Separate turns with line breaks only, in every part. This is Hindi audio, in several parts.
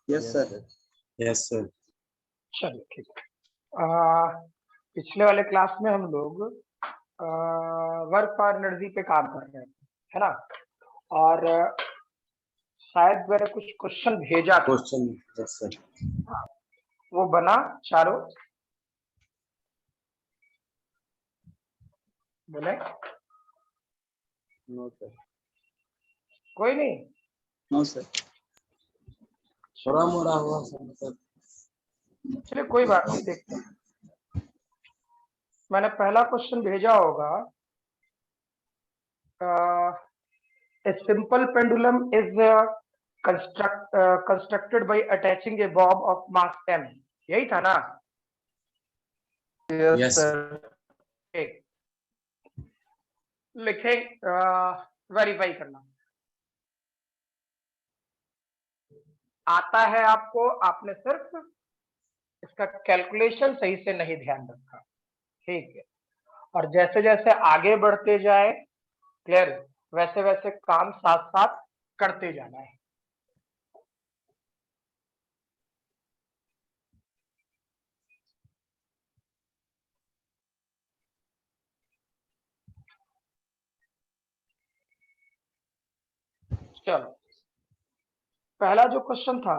Yes sir.
Yes sir.
चलिए ठीक है। पिछले वाले क्लास में हम लोग वर्क फॉर एनर्जी पे काम कर रहे थे, है ना। और शायद मैंने कुछ क्वेश्चन भेजा था।
Question yes sir.
वो बना चारों? बोले
नो सर।
कोई नहीं।
No sir.
थोड़ा मोड़ा हुआ सर।
चलिए कोई बात नहीं, देखते हैं। मैंने पहला क्वेश्चन भेजा होगा। A simple pendulum is constructed by attaching a bob of mass m. यही था ना?
Yes sir.
ठीक, लिखे वेरीफाई करना आता है आपको। आपने सिर्फ इसका कैलकुलेशन सही से नहीं ध्यान रखा, ठीक है। और जैसे जैसे आगे बढ़ते जाए, क्लियर, वैसे वैसे काम साथ साथ करते जाना है। चलो, पहला जो क्वेश्चन था,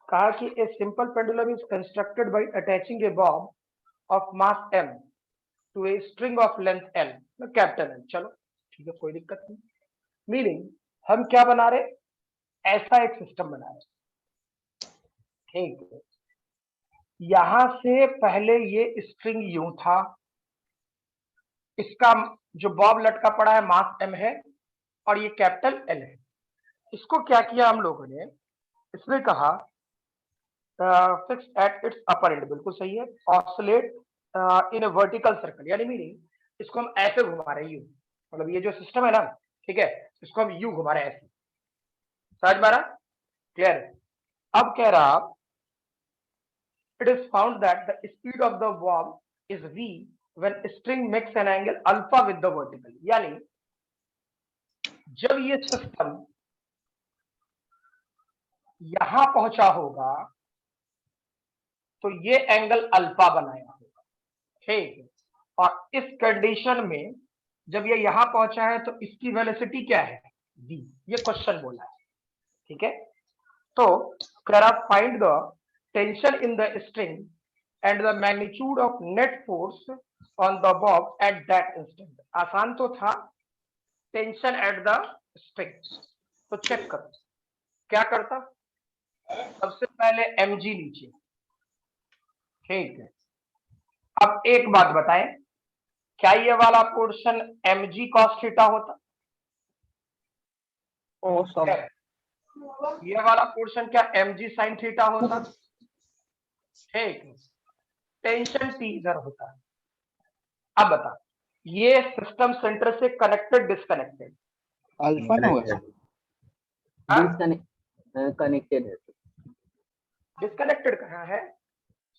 कहा कि a simple pendulum is constructed by attaching a bob of mass m to a string of length l, capital L। चलो ठीक है, कोई दिक्कत नहीं। मीनिंग हम क्या बना रहे, ऐसा एक सिस्टम बना रहे, ठीक है। यहां से पहले ये स्ट्रिंग यूं था, इसका जो बॉब लटका पड़ा है मास m है, और ये कैपिटल L है। इसको क्या किया हम लोगों ने, इसमें कहा fix at its upper and, बिल्कुल सही है। ऑसिलेट इन ए वर्टिकल सर्कल, यानी मीनिंग इसको हम ऐसे घुमा रहे हैं, यू, मतलब ये जो सिस्टम है ना, ठीक है, इसको हम यू घुमा रहे हैं ऐसे। समझ में आ रहा? क्लियर? अब कह रहा, it is found that the speed of the Bob is v when string makes an angle alpha with the vertical, यानी जब ये सिस्टम यहां पहुंचा होगा तो ये एंगल अल्फा बनाया होगा, ठीक है। और इस कंडीशन में जब ये यहां पहुंचा है तो इसकी वेलोसिटी क्या है, v, ये क्वेश्चन बोला है, ठीक है। तो करा find the tension in the string and the magnitude of net force on the Bob at that instant. आसान तो था, टेंशन एट द स्ट्रिंग। तो चेक करो क्या करता। सबसे पहले mg लीजिए, ठीक है। अब एक बात बताएं, क्या ये वाला पोर्शन mg cos थीटा होता?
ओ सर।
ये वाला पोर्शन क्या mg sin थीटा होता? ठीक है। टेंशन T इधर होता है। अब बता, ये सिस्टम सेंटर से कनेक्टेड डिस्कनेक्टेड?
अल्फा ना होगा। कनेक्टेड है।
डिस्कनेक्टेड कहाँ है?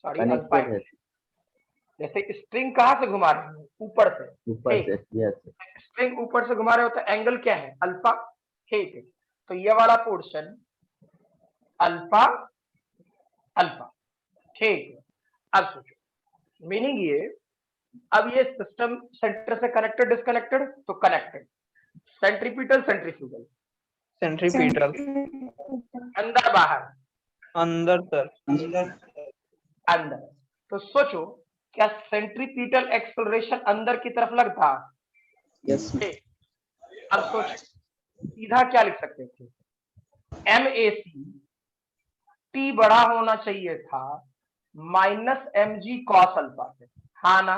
सॉरी, अल्फा
कनेक्टेड है।
जैसे स्ट्रिंग कहाँ से घुमा रहे हैं, ऊपर से।
ऊपर से, यस।
स्ट्रिंग ऊपर से घुमा रहे हो तो एंगल क्या है, अल्फा, ठीक है। तो ये वाला पोर्शन अल्फा अल्फा, ठीक है। अब सोचो, मीनिंग ये, अब ये सिस्टम सेंटर से कनेक्टेड डिस्कनेक्टेड? तो कनेक्टेड। Centripetal centrifugal?
सेंट्रीपिटल।
अंदर बाहर?
अंदर सर।
अंदर। तो सोचो, क्या सेंट्रीपिटल एक्सेलरेशन अंदर की तरफ लगता?
यस।
अब सोचो, सीधा क्या लिख सकते थे, MAC T बड़ा होना चाहिए था माइनस mg cos अल्फा से, हाँ ना,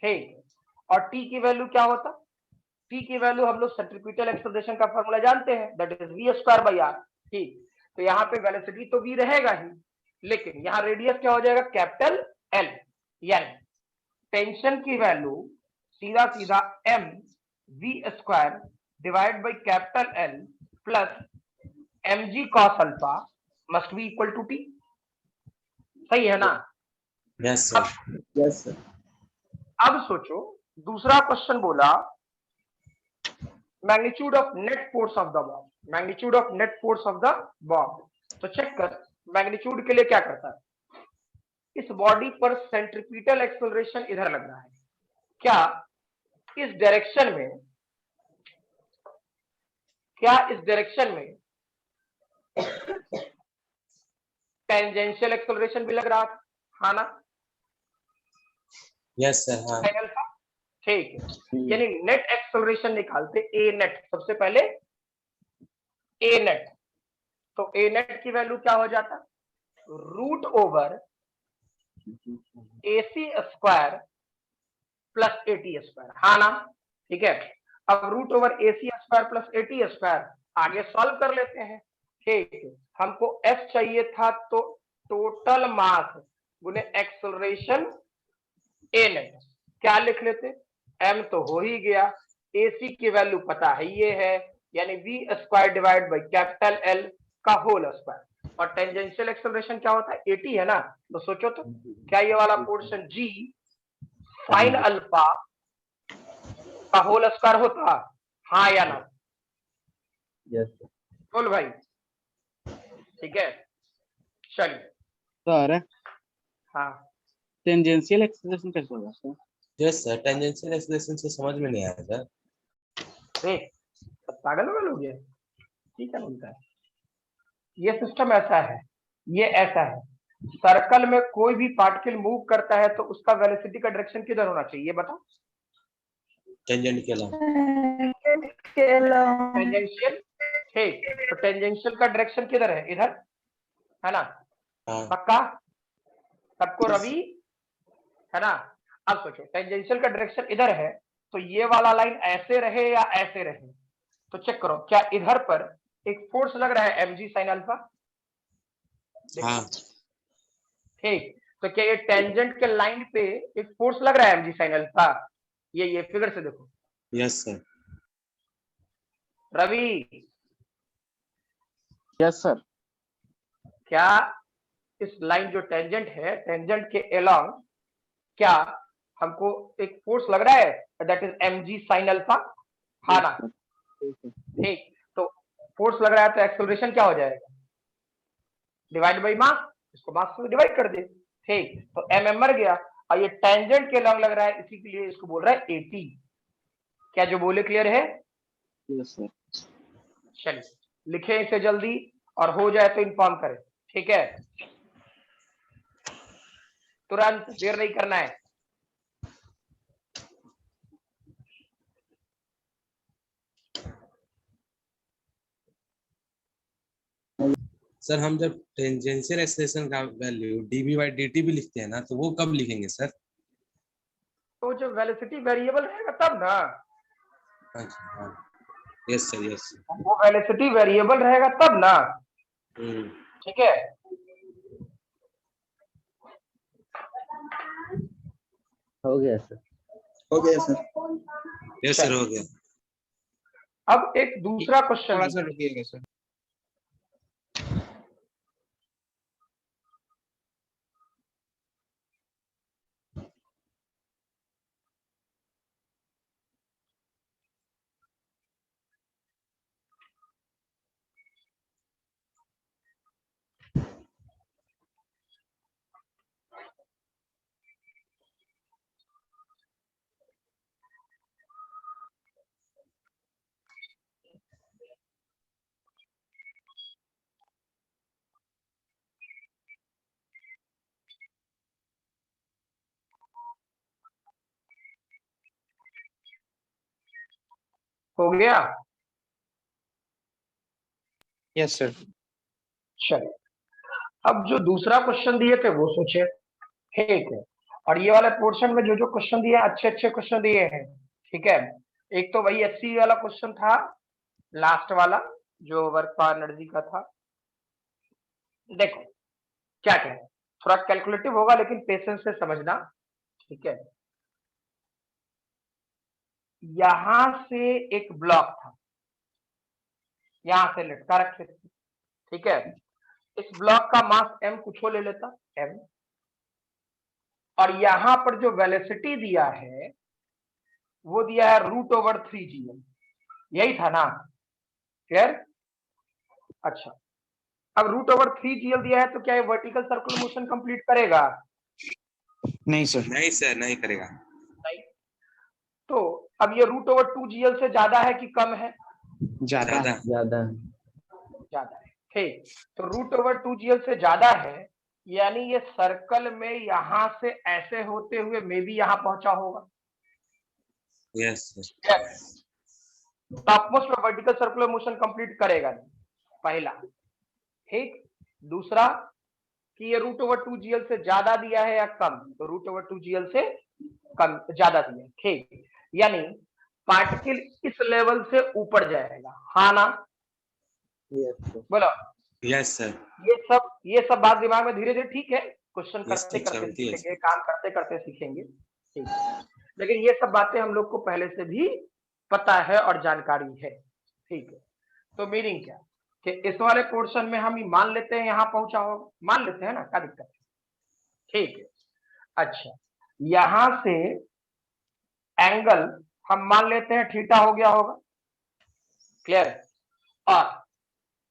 ठीक है। और T की वैल्यू क्या होता? T की वैल्यू हम लोग सेंट्रीपिटल एक्सेलरेशन का फॉर्मूला जानते हैं, दैट इज v²/r, ठीक। तो यहाँ पे वेलोसिटी तो v रहेगा ही, लेकिन यहाँ रेडियस क्या हो जाएगा, कैपिटल L, यानी टेंशन की वैल्यू सीधा सीधा m v² divide by capital L plus mg cos alpha must be equal to T। सही है ना?
Yes sir.
Yes sir.
अब सोचो, दूसरा क्वेश्चन बोला magnitude of net force of the bob, magnitude of net force of the bob. तो चेक कर, मैग्नीट्यूड के लिए क्या करता है, इस बॉडी पर सेंट्रीपिटल एक्सेलरेशन इधर लग रहा है, क्या इस डायरेक्शन में, टेंजेंशियल एक्सेलरेशन भी लग रहा था, हाँ ना?
यस सर, हाँ
sin अल्फा, ठीक है। यानी नेट एक्सेलरेशन निकालते, ए नेट, सबसे पहले ए नेट, तो ए नेट की वैल्यू क्या हो जाता, root over AC square plus AT square, हाँ ना? ठीक है, अब root over AC square plus AT square आगे सॉल्व कर लेते हैं। ठीक है, हमको F चाहिए था, तो टोटल मास गुने एक्सेलरेशन ए नेट, क्या लिख लेते, m तो हो ही गया, AC की वैल्यू पता है ये है, यानी v square divide by capital L का होल स्क्वायर, और टेंजेंशियल एक्सेलरेशन क्या होता है, AT है ना? तो सोचो तो क्या ये वाला पोर्शन G साइन अल्फा का होल स्क्वायर होता, हाँ या ना?
Yes sir.
बोल भाई, ठीक है, चलिए।
सर
हाँ
टेंजेंशियल एक्सेलरेशन कैसे होगा sir?
Yes sir, tangential acceleration से समझ में नहीं आया सर।
देख, सब पागल हो गया, ठीक है, बोलता है ये सिस्टम ऐसा है, ये ऐसा है, सर्कल में कोई भी पार्टिकल मूव करता है तो उसका वेलोसिटी का डायरेक्शन किधर होना चाहिए, ये बताओ।
टेंजेंट के अलावा
टेंजेंशियल, ठीक, तो टेंजेंशियल का डायरेक्शन किधर है, इधर है ना?
हाँ
पक्का, सबको रवि, है ना? अब सोचो टेंजेंशियल का डायरेक्शन इधर है, तो ये वाला लाइन ऐसे रहे या ऐसे रहे, तो चेक करो, क्या इधर पर एक फोर्स लग रहा है mg sin अल्फा,
हाँ
ठीक, तो क्या ये टेंजेंट के लाइन पे एक फोर्स लग रहा है mg sin अल्फा, ये फिगर से देखो।
Yes sir,
Ravi,
yes sir.
क्या इस लाइन जो टेंजेंट है, टेंजेंट के अलोंग क्या हमको एक फोर्स लग रहा है, that is mg sin alpha, हाँ ना? ठीक, तो फोर्स लग रहा है तो एक्सेलरेशन क्या हो जाएगा, डिवाइड बाई मास, इसको मास से डिवाइड कर दे, ठीक, तो mm मर गया, और ये टेंजेंट के लॉन्ग लग रहा है, इसी के लिए इसको बोल रहा है AT। क्या जो बोले क्लियर है?
Yes sir.
चलिए लिखे इसे जल्दी, और हो जाए तो इन्फॉर्म करें, ठीक है, तुरंत, देर नहीं करना है।
सर हम जब टेंजेंशियल एक्सेलरेशन का वैल्यू dv/dt भी लिखते हैं ना, तो वो कब लिखेंगे सर?
तो जो वेलोसिटी वेरिएबल रहेगा तब ना,
अच्छा हाँ, यस सर, यस सर।
वो वेलोसिटी वेरिएबल रहेगा तब ना, ठीक है।
हो गया सर।
हो गया सर।
यस सर, हो गया।
अब एक दूसरा क्वेश्चन,
थोड़ा सा रुकिएगा सर।
हो गया,
यस सर।
चलिए अब जो दूसरा क्वेश्चन दिए थे वो सोचे, ठीक है, और ये वाले पोर्शन में जो जो क्वेश्चन दिए, अच्छे अच्छे क्वेश्चन दिए हैं, ठीक है। एक तो वही HC वाला क्वेश्चन था, लास्ट वाला जो वर्क पावर एनर्जी का था। देखो क्या कहें, थोड़ा कैलकुलेटिव होगा लेकिन पेशेंस से समझना, ठीक है। यहां से एक ब्लॉक था, यहां से लटका रखे थे, ठीक है। इस ब्लॉक का मास m कुछ ले लेता m, और यहां पर जो वेलोसिटी दिया है वो दिया है √3gm, यही था ना, क्लियर? अच्छा, अब √3GL दिया है तो क्या ये वर्टिकल सर्कुलर मोशन कंप्लीट करेगा?
नहीं सर।
नहीं सर, नहीं करेगा।
नहीं। तो अब ये √2GL से ज्यादा है कि कम है?
ज्यादा।
ज्यादा है।
ज्यादा है। ठीक, तो √2GL से ज्यादा है, यानी ये सर्कल में यहां से ऐसे होते हुए मे भी यहां पहुंचा होगा।
Yes sir.
टॉपमोस्ट में वर्टिकल सर्कुलर मोशन कंप्लीट करेगा नहीं, पहला। ठीक, दूसरा कि ये √2GL से ज्यादा दिया है या कम, तो √2GL से कम ज्यादा दिया है। ठीक, यानी पार्टिकल इस लेवल से ऊपर जाएगा, हाँ ना?
Yes sir.
बोलो।
Yes sir.
ये सब बात दिमाग में धीरे धीरे, ठीक है, क्वेश्चन
Yes,
करते करते
चलती है।
सीखेंगे, काम करते करते सीखेंगे। ठीक, लेकिन ये सब बातें हम लोग को पहले से भी पता है और जानकारी है। ठीक है, तो मीनिंग क्या कि इस वाले पोर्शन में हम मान लेते हैं यहां पहुंचा होगा, मान लेते हैं ना, क्या दिक्कत है? ठीक है, अच्छा, यहां से एंगल हम मान लेते हैं थीटा हो गया होगा, क्लियर? और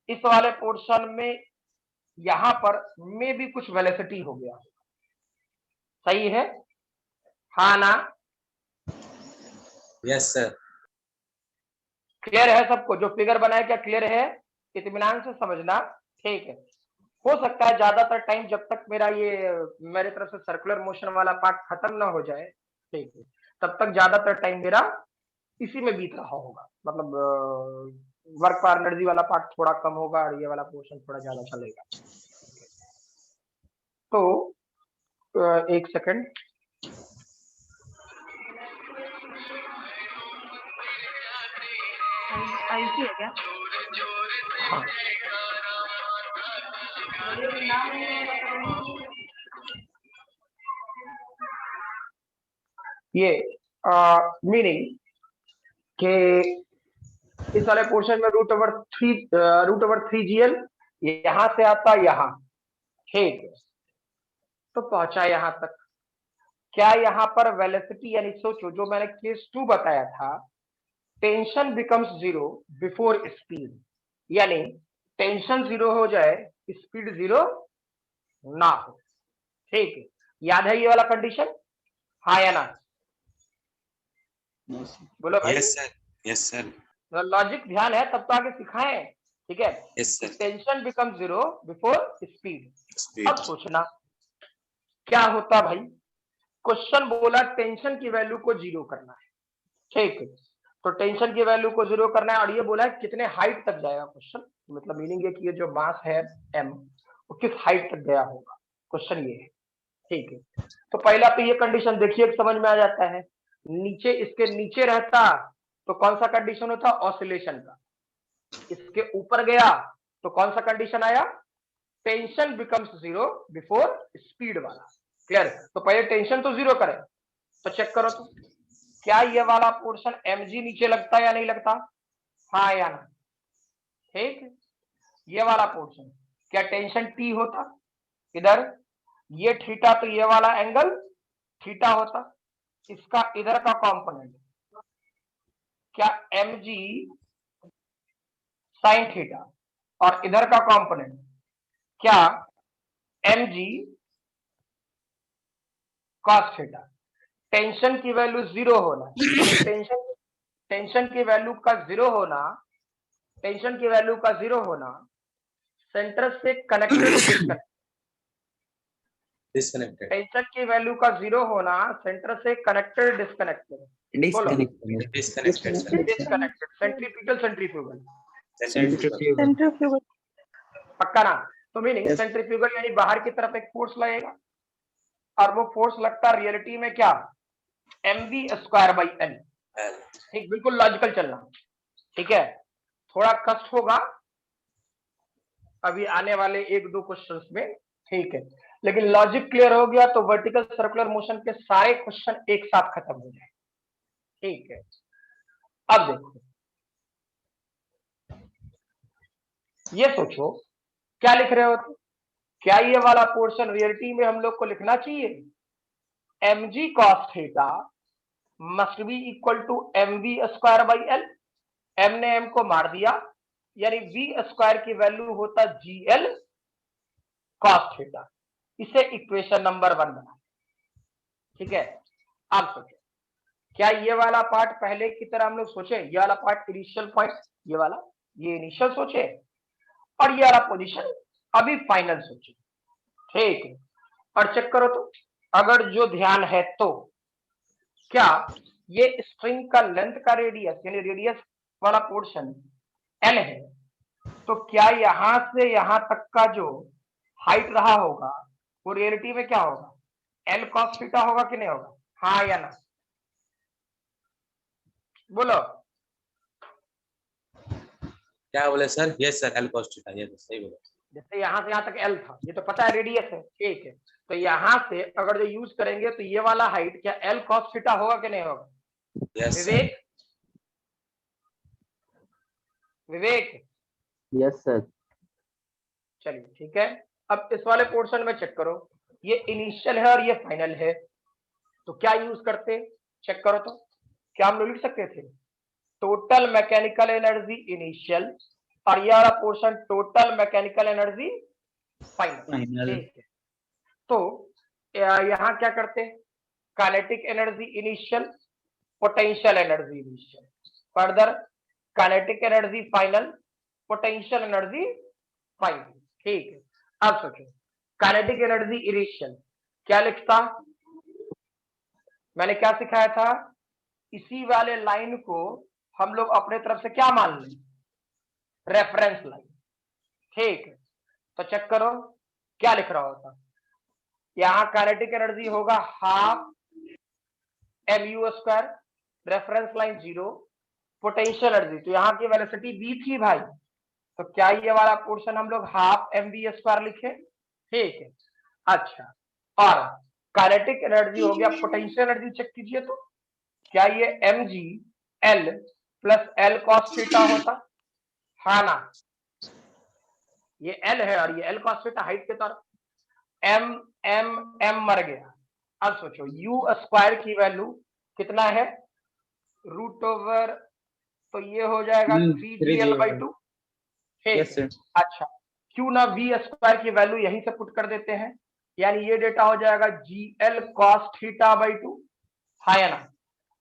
इस वाले पोर्शन में यहां पर में भी कुछ वेलोसिटी हो गया, सही है, हाँ ना?
Yes sir.
क्लियर है सबको? जो फिगर बनाया क्या क्लियर है? इत्मीनान से समझना। ठीक है, हो सकता है ज्यादातर टाइम जब तक मेरा ये मेरे तरफ से सर्कुलर मोशन वाला पार्ट खत्म ना हो जाए, ठीक है, तब तक ज्यादातर टाइम मेरा इसी में बीत रहा होगा, मतलब वर्क फॉर एनर्जी वाला पार्ट थोड़ा कम होगा और ये वाला पोर्शन थोड़ा ज्यादा चलेगा। तो एक सेकंड,
आयुषी है क्या?
हाँ, ये मीनिंग के इस वाले पोर्शन में √3GL यहां से आता यहां, ठीक, तो पहुंचा यहां तक। क्या यहां पर वेलोसिटी, यानी सोचो जो मैंने केस 2 बताया था, टेंशन बिकम्स 0 बिफोर स्पीड, यानी टेंशन 0 हो जाए, स्पीड 0 ना हो। ठीक है, याद है ये वाला कंडीशन, हाँ या ना? बोलो भाई।
Yes sir. Yes sir.
Logic ध्यान है तब तो आगे सिखाएं, ठीक है?
Yes sir.
Tension become 0 before speed.
Speed.
अब सोचना क्या होता भाई, क्वेश्चन बोला टेंशन की वैल्यू को 0 करना है, ठीक है, तो टेंशन की वैल्यू को 0 करना है और ये बोला है कितने हाइट तक जाएगा क्वेश्चन, मतलब मीनिंग है कि ये जो मास है m वो किस हाइट तक गया होगा, क्वेश्चन ये है। ठीक है, तो पहला तो ये कंडीशन देखिए समझ में आ जाता है, नीचे इसके नीचे रहता तो कौन सा कंडीशन होता, ऑसिलेशन का, इसके ऊपर गया तो कौन सा कंडीशन आया, टेंशन बिकम्स 0 बिफोर स्पीड वाला, क्लियर? तो पहले टेंशन तो 0 करें, तो चेक करो तो क्या ये वाला पोर्शन mg नीचे लगता या नहीं लगता, हाँ या ना? ठीक, ये वाला पोर्शन क्या टेंशन t होता, इधर ये थीटा, तो ये वाला एंगल थीटा होता, इसका इधर का कंपोनेंट क्या mg साइन थीटा, और इधर का कंपोनेंट क्या mg कॉस थीटा। टेंशन की वैल्यू 0 होना, टेंशन की वैल्यू का 0 होना, टेंशन की वैल्यू का 0 होना, सेंटर से कनेक्टेड डिस्कनेक्टेड,
डिस्कनेक्टेड।
टेंशन की वैल्यू का 0 होना, सेंटर से कनेक्टेड डिस्कनेक्टेड, बोलो
disconnected sir.
Disconnected, centrifugal centrifugal,
centrifugal.
पक्का ना? तो मीनिंग सेंट्रीफ्यूगल यानी बाहर की तरफ एक फोर्स लगेगा और वो फोर्स लगता रियलिटी में क्या, mv²/L। ठीक, बिल्कुल लॉजिकल चलना, ठीक है, थोड़ा कष्ट होगा अभी आने वाले 1-2 क्वेश्चंस में, ठीक है, लेकिन लॉजिक क्लियर हो गया तो वर्टिकल सर्कुलर मोशन के सारे क्वेश्चन एक साथ खत्म हो जाए। ठीक है, अब देखो ये सोचो क्या लिख रहे हो तुम, क्या ये वाला पोर्शन रियलिटी में हम लोग को लिखना चाहिए mg cos theta must be equal to mv²/L, m ने m को मार दिया, यानी v स्क्वायर की वैल्यू होता GL cos थीटा। इसे इक्वेशन नंबर 1 बना। ठीक है, अब सोचो क्या ये वाला पार्ट पहले की तरह हम लोग सोचे, ये वाला पार्ट इनिशियल पॉइंट, ये वाला ये इनिशियल सोचे और ये वाला पोजीशन अभी फाइनल सोचे। ठीक है, और चेक करो तो अगर जो ध्यान है तो क्या ये स्ट्रिंग का लेंथ का रेडियस यानी रेडियस वाला पोर्शन L है, तो क्या यहां से यहां तक का जो हाइट रहा होगा वो रियलिटी में क्या होगा, L cos थीटा होगा कि नहीं होगा? हाँ या ना, बोलो।
क्या बोले sir? Yes sir, L cos theta, ये सही बोला।
जैसे यहां से यहां तक L था, ये तो पता है रेडियस है। ठीक है, तो यहां से अगर जो यूज करेंगे तो ये वाला हाइट क्या L cos थीटा होगा कि नहीं होगा?
यस
विवेक, विवेक,
यस सर।
चलिए ठीक है। अब इस वाले पोर्शन में चेक करो, ये इनिशियल है और ये फाइनल है, तो क्या यूज करते, चेक करो तो क्या हम लोग लिख सकते थे टोटल मैकेनिकल एनर्जी इनिशियल और ये वाला portion total mechanical energy final. ठीक है, तो यहाँ क्या करते, kinetic energy initial, potential energy initial, further kinetic energy final, potential energy final. ठीक है, अब सोचो काइनेटिक एनर्जी इनिशियल क्या लिखता, मैंने क्या सिखाया था, इसी वाले लाइन को हम लोग अपने तरफ से क्या मान लें, रेफरेंस लाइन। ठीक है, तो चेक करो क्या लिख रहा होता, यहां काइनेटिक एनर्जी होगा half mu square, reference line 0, potential energy तो यहाँ की वेलोसिटी v थी भाई, तो क्या ये वाला पोर्शन हम लोग हाफ mv स्क्वायर लिखे? ठीक है, अच्छा, और काइनेटिक एनर्जी हो गया, पोटेंशियल एनर्जी चेक कीजिए तो क्या ये mg l plus l cos theta होता? हाँ ना, ये l है और ये l cos थीटा हाइट के तरफ, m मर गया। अब सोचो u स्क्वायर की वैल्यू कितना है, रूट ओवर, तो ये हो जाएगा 3gl/2। ठीक है, अच्छा, क्यों ना v स्क्वायर की वैल्यू यहीं से पुट कर देते हैं, यानी ये डेटा हो जाएगा gl cos थीटा/2। हाँ या ना?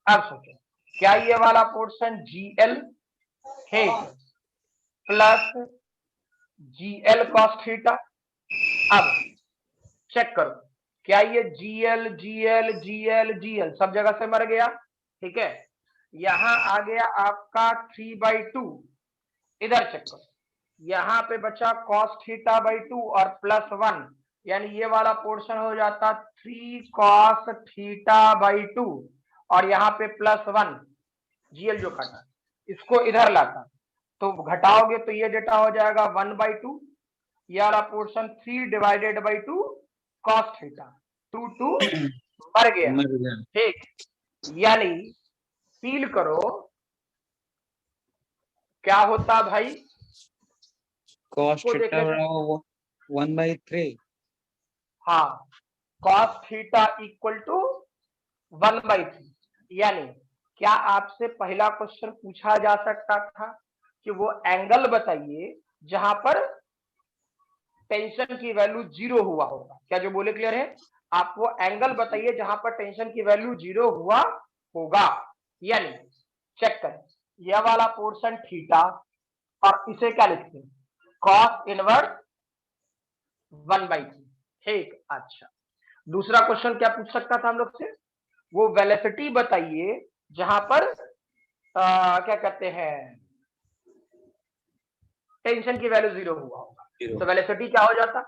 अब सोचो क्या ये वाला पोर्शन gl है प्लस gl cos थीटा, अब चेक करो क्या ये gl gl gl gl सब जगह से मर गया? ठीक है, यहां आ गया आपका 3/2, इधर चेक करो यहां पे बचा cos थीटा/2 और +1, यानी ये वाला पोर्शन हो जाता 3 cos थीटा/2 और यहाँ पे +1 gl जो काटा इसको इधर लाता तो घटाओगे तो ये डेटा हो जाएगा 1/2, ये वाला पोर्शन 3/2 cos थीटा, 2 मर गया। ठीक, यानी फील करो क्या होता भाई,
cos थीटा 1/3।
हाँ, cos थीटा इक्वल टू 1/3, यानी क्या आपसे पहला क्वेश्चन पूछा जा सकता था कि वो एंगल बताइए जहां पर टेंशन की वैल्यू 0 हुआ होगा, क्या जो बोले क्लियर है? आप वो एंगल बताइए जहां पर टेंशन की वैल्यू 0 हुआ होगा, यानी चेक करें यह वाला पोर्शन थीटा और इसे क्या लिखते हैं cos इनवर्स 1/3। ठीक, अच्छा, दूसरा क्वेश्चन क्या पूछ सकता था हम लोग से, वो वेलोसिटी बताइए जहां पर क्या कहते हैं टेंशन की वैल्यू 0 हुआ होगा, तो वेलोसिटी क्या हो जाता,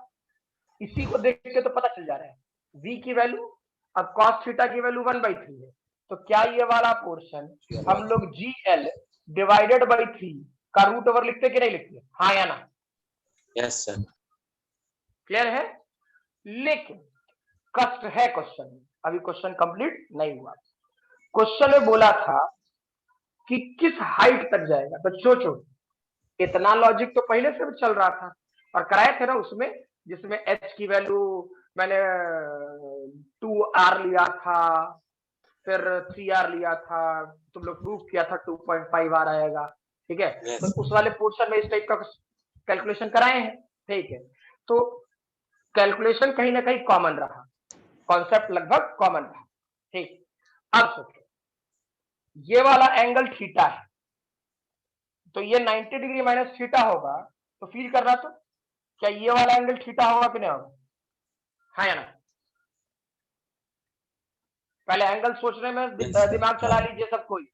इसी को देख के तो पता चल जा रहा है v की वैल्यू, अब cos थीटा की वैल्यू 1/3 है, तो क्या ये वाला पोर्शन हम लोग gl डिवाइडेड बाई 3 का रूट ओवर लिखते कि नहीं लिखते? हाँ या ना?
Yes sir.
क्लियर है? लेकिन कष्ट है क्वेश्चन में, अभी क्वेश्चन कंप्लीट नहीं हुआ। क्वेश्चन में बोला था कि किस हाइट तक जाएगा, तो सोचो इतना लॉजिक तो पहले से चल रहा था और कराए थे ना उसमें, जिसमें h की वैल्यू मैंने 2r लिया था फिर 3r लिया था, तुम लोग प्रूव किया था 2.5r आएगा। ठीक है।
Yes.
तो उस वाले पोर्शन में इस टाइप का कैलकुलेशन कराए हैं, ठीक है। तो कैलकुलेशन कहीं ना कहीं कॉमन रहा, कॉन्सेप्ट लगभग कॉमन रहा, ठीक। अब सोचो ये वाला एंगल थीटा है, तो ये 90 डिग्री माइनस थीटा होगा, तो फील करना, तो क्या ये वाला एंगल थीटा होगा कि नहीं होगा, हाँ या ना? पहले एंगल सोचने में दिमाग चला लीजिए सब कोई।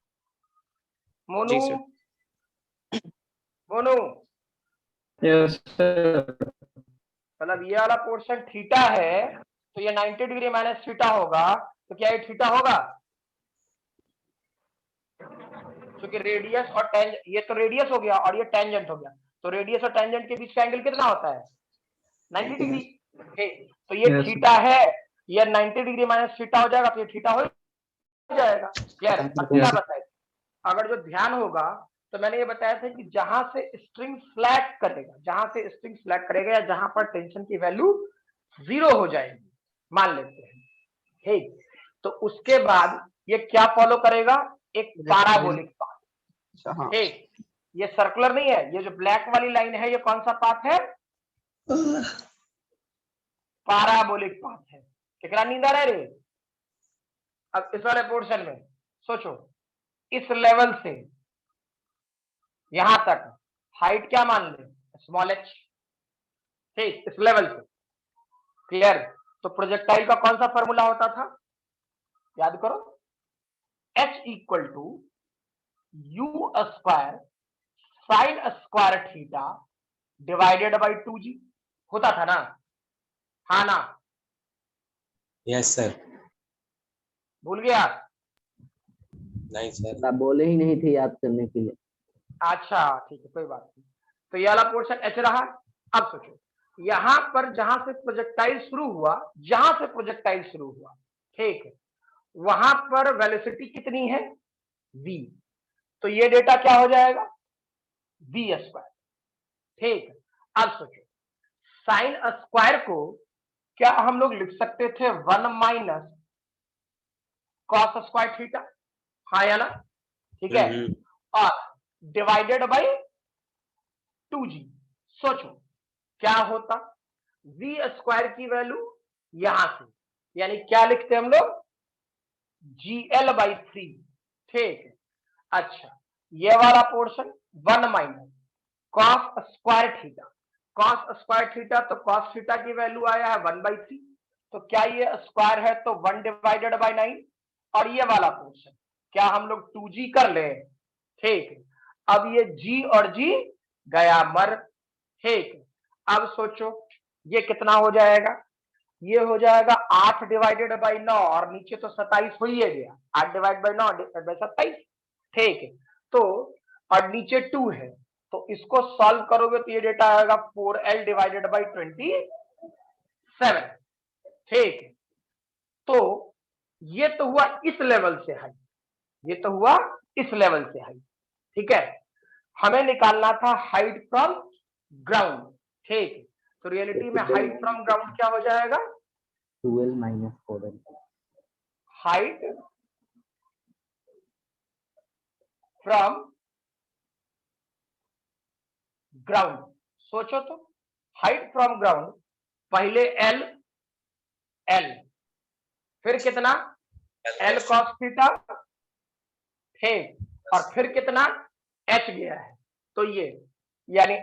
मोनू,
जी सर।
Monu,
yes sir.
मतलब ये वाला पोर्शन थीटा है, तो ये 90 डिग्री माइनस थीटा होगा, तो क्या ये थीटा होगा? क्योंकि रेडियस और टेंजेंट, ये तो रेडियस हो गया और ये टेंजेंट हो गया, तो रेडियस और टेंजेंट के बीच का एंगल कितना होता है? 90 डिग्री। ठीक, तो ये
Yes.
थीटा है, ये 90 डिग्री माइनस थीटा हो जाएगा, तो ये थीटा हो जाएगा। क्लियर? अब क्या बताए, अगर जो ध्यान होगा तो मैंने ये बताया था कि जहां से स्ट्रिंग फ्लैट करेगा, जहां से स्ट्रिंग फ्लैट करेगा या जहां पर टेंशन की वैल्यू 0 हो जाएगी, मान लेते हैं, ठीक। तो उसके बाद ये क्या फॉलो करेगा? एक पैराबोलिक पाथ,
हाँ।
ठीक। ये सर्कुलर नहीं है, ये जो ब्लैक वाली लाइन है ये कौन सा पाथ है? पैराबोलिक पाथ है। कितना नींद आ रहा है रे? अब इस वाले पोर्शन में सोचो, इस लेवल से यहां तक हाइट क्या मान ले? स्मॉल h, ठीक, इस लेवल से। क्लियर? तो प्रोजेक्टाइल का कौन सा फॉर्मूला होता था, याद करो, h equal to u square sine square theta divided by 2g होता था ना, हाँ ना?
Yes sir.
भूल गया?
नहीं सर।
आप बोले ही नहीं थे याद करने के लिए।
अच्छा ठीक है, कोई बात नहीं। तो ये वाला पोर्शन h रहा। अब सोचो यहां पर जहां से प्रोजेक्टाइल शुरू हुआ, जहां से प्रोजेक्टाइल शुरू हुआ, ठीक है, वहां पर वेलोसिटी कितनी है? v। तो ये डेटा क्या हो जाएगा? v स्क्वायर, ठीक। अब सोचो साइन स्क्वायर को क्या हम लोग लिख सकते थे 1 माइनस कॉस स्क्वायर थीटा, हाँ या ना? ठीक है, और डिवाइडेड बाई 2g। सोचो क्या होता? v स्क्वायर की वैल्यू यहां से, यानी क्या लिखते हम लोग? gl बाई 3, ठीक है। अच्छा ये वाला portion 1 minus cos square theta, cos square theta, तो कॉस थीटा की वैल्यू आया है 1/3, तो क्या ये स्क्वायर है? तो 1 डिवाइडेड बाई 9। और ये वाला पोर्शन क्या हम लोग 2g कर ले, ठीक। अब ये g और g गया मर, ठीक। अब सोचो ये कितना हो जाएगा? ये हो जाएगा 8 डिवाइडेड बाई 9, और नीचे तो 27 हो ही गया, 8 डिवाइड बाई 9 27, ठीक है। तो और नीचे 2 है, तो इसको सॉल्व करोगे तो ये डेटा आएगा 4l डिवाइडेड बाई 27, ठीक है। तो ये तो हुआ इस लेवल से हाई, ये तो हुआ इस लेवल से हाई, ठीक है। हमें निकालना था हाइट फ्रॉम ग्राउंड, ठीक है। तो रियलिटी में हाइट फ्रॉम ग्राउंड क्या हो जाएगा?
12 minus 4l।
Height from ground, सोचो तो, हाइट फ्रॉम ग्राउंड पहले l, फिर कितना? l cos थीटा, ठीक, और फिर कितना? h गया है। तो ये यानी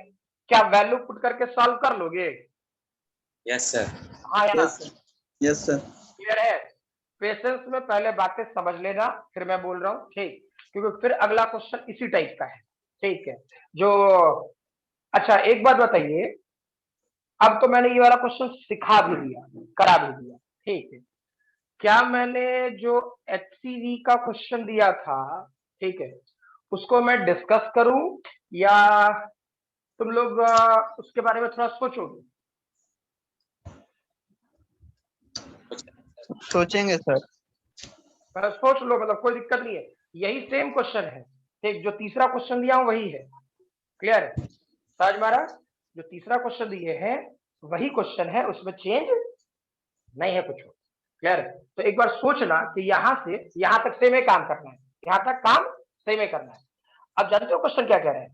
क्या वैल्यू पुट करके सॉल्व कर लोगे?
Yes sir.
हाँ या ना?
Yes sir.
क्लियर है? पेशेंस में पहले बातें समझ लेना, फिर मैं बोल रहा हूँ, ठीक, क्योंकि फिर अगला क्वेश्चन इसी टाइप का है, ठीक है। जो अच्छा एक बात बताइए, अब तो मैंने ये वाला क्वेश्चन सिखा भी दिया, करा भी दिया, ठीक है। क्या मैंने जो HCV का क्वेश्चन दिया था, ठीक है, उसको मैं डिस्कस करूं या तुम लोग उसके बारे में थोड़ा सोचोगे?
सोचेंगे सर।
सोच लो, मतलब कोई दिक्कत नहीं है, यही सेम क्वेश्चन है, ठीक, जो तीसरा क्वेश्चन दिया हूं वही है। क्लियर है? समझ में आ रहा? जो तीसरा क्वेश्चन दिए हैं वही क्वेश्चन है, उसमें चेंज नहीं है कुछ। क्लियर? तो एक बार सोचना कि यहां से यहां तक सेम ही काम करना है, यहां तक काम सेम ही करना है। आप जानते हो क्वेश्चन क्या कह रहा है?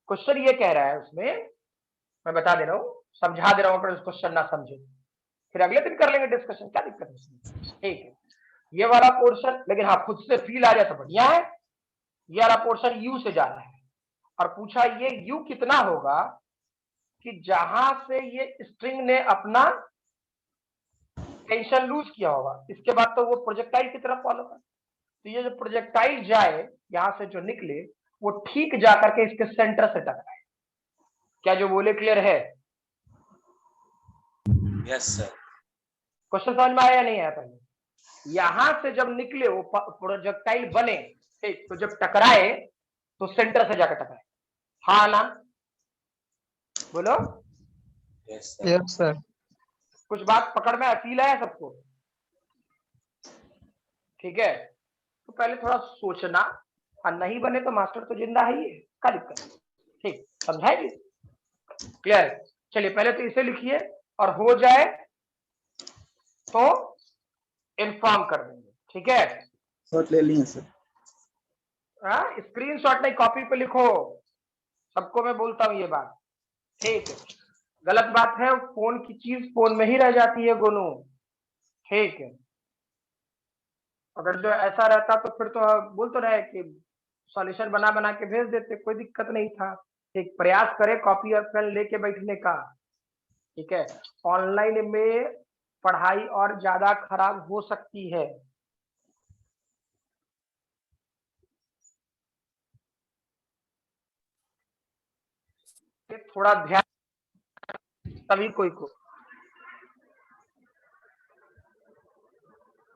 क्वेश्चन ये कह रहा है उसमें, मैं बता दे रहा हूँ, समझा दे रहा हूँ, अगर उस क्वेश्चन ना समझे फिर अगले दिन कर लेंगे डिस्कशन, क्या दिक्कत है इसमें, ठीक है। ये वाला पोर्शन, लेकिन हाँ खुद से फील आ जाए तो बढ़िया है। ये वाला पोर्शन यू से जा रहा है और पूछा ये यू कितना होगा कि जहां से ये स्ट्रिंग ने अपना टेंशन लूज किया होगा, इसके बाद तो वो प्रोजेक्टाइल की तरफ फॉलो कर। तो ये जो प्रोजेक्टाइल जाए यहां से जो निकले वो ठीक जाकर के इसके सेंटर से टकराए। क्या जो बोले क्लियर है?
Yes sir.
क्वेश्चन समझ में आया या नहीं आया? पहले यहां से जब निकले वो प्रोजेक्टाइल बने, ठीक, तो जब टकराए तो सेंटर से जाकर टकराए, हाँ ना? बोलो।
Yes sir.
Yes, sir.
कुछ बात पकड़ में फील आया सबको? ठीक है, तो पहले थोड़ा सोचना, और नहीं बने तो मास्टर तो जिंदा है ही, क्या दिक्कत है? ठीक, समझाएगी? क्लियर? चलिए पहले तो इसे लिखिए और हो जाए तो इन्फॉर्म कर देंगे, ठीक है?
शॉट ले लिए सर।
स्क्रीनशॉट नहीं, कॉपी पे लिखो, सबको मैं बोलता हूं ये बात, ठीक है? गलत बात है, फोन की चीज फोन में ही रह जाती है गोनू, ठीक है? अगर जो ऐसा रहता तो फिर तो बोल तो रहे कि सॉल्यूशन बना बना के भेज देते, कोई दिक्कत नहीं था। एक प्रयास करें कॉपी और पेन लेके बैठने का, ठीक है? ऑनलाइन में पढ़ाई और ज्यादा खराब हो सकती है। थोड़ा ध्यान सभी कोई को।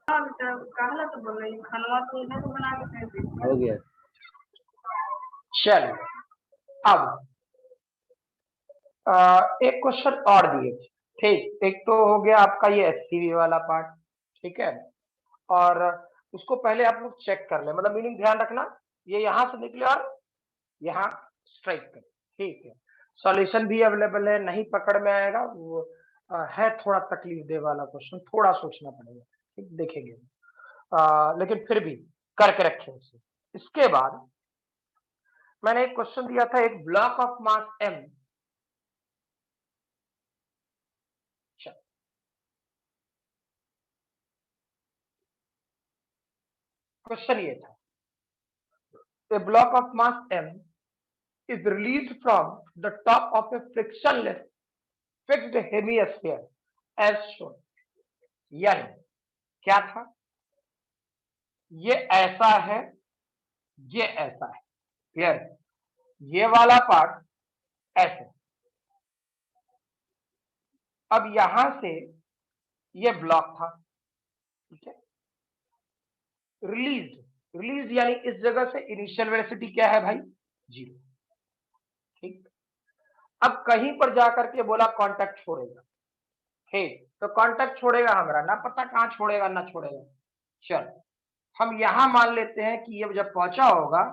हाँ बेटा, कहला तो बोल रही हूँ, खानवा तो इधर से बना के भेज दी।
हो गया।
चलिए अब एक क्वेश्चन और दिए, ठीक, एक तो हो गया आपका ये एससीवी वाला पार्ट, ठीक है? और उसको पहले आप लोग चेक कर ले, मतलब मीनिंग ध्यान रखना, ये यहां से निकले और यहाँ स्ट्राइक करें, ठीक है? सॉल्यूशन भी अवेलेबल है, नहीं पकड़ में आएगा वो है थोड़ा तकलीफ दे वाला क्वेश्चन, थोड़ा सोचना पड़ेगा, ठीक, देखेंगे। लेकिन फिर भी करके रखें उसे। इसके बाद मैंने एक क्वेश्चन दिया था, एक block of mass m, question ये था, a block of mass m is released from the top of a frictionless fixed hemisphere as shown। यानी क्या था? ये ऐसा है, ये ऐसा है, क्लियर? ये वाला पार्ट ऐसे, अब यहां से ये ब्लॉक था, ठीक है? रिलीज यानी इस जगह से इनिशियल वेलोसिटी क्या है भाई? 0, ठीक? अब कहीं पर जाकर के बोला कांटेक्ट छोड़ेगा, ठीक, तो कांटेक्ट छोड़ेगा हमारा ना पता कहां छोड़ेगा ना छोड़ेगा। चल हम यहां मान लेते हैं कि ये जब पहुंचा होगा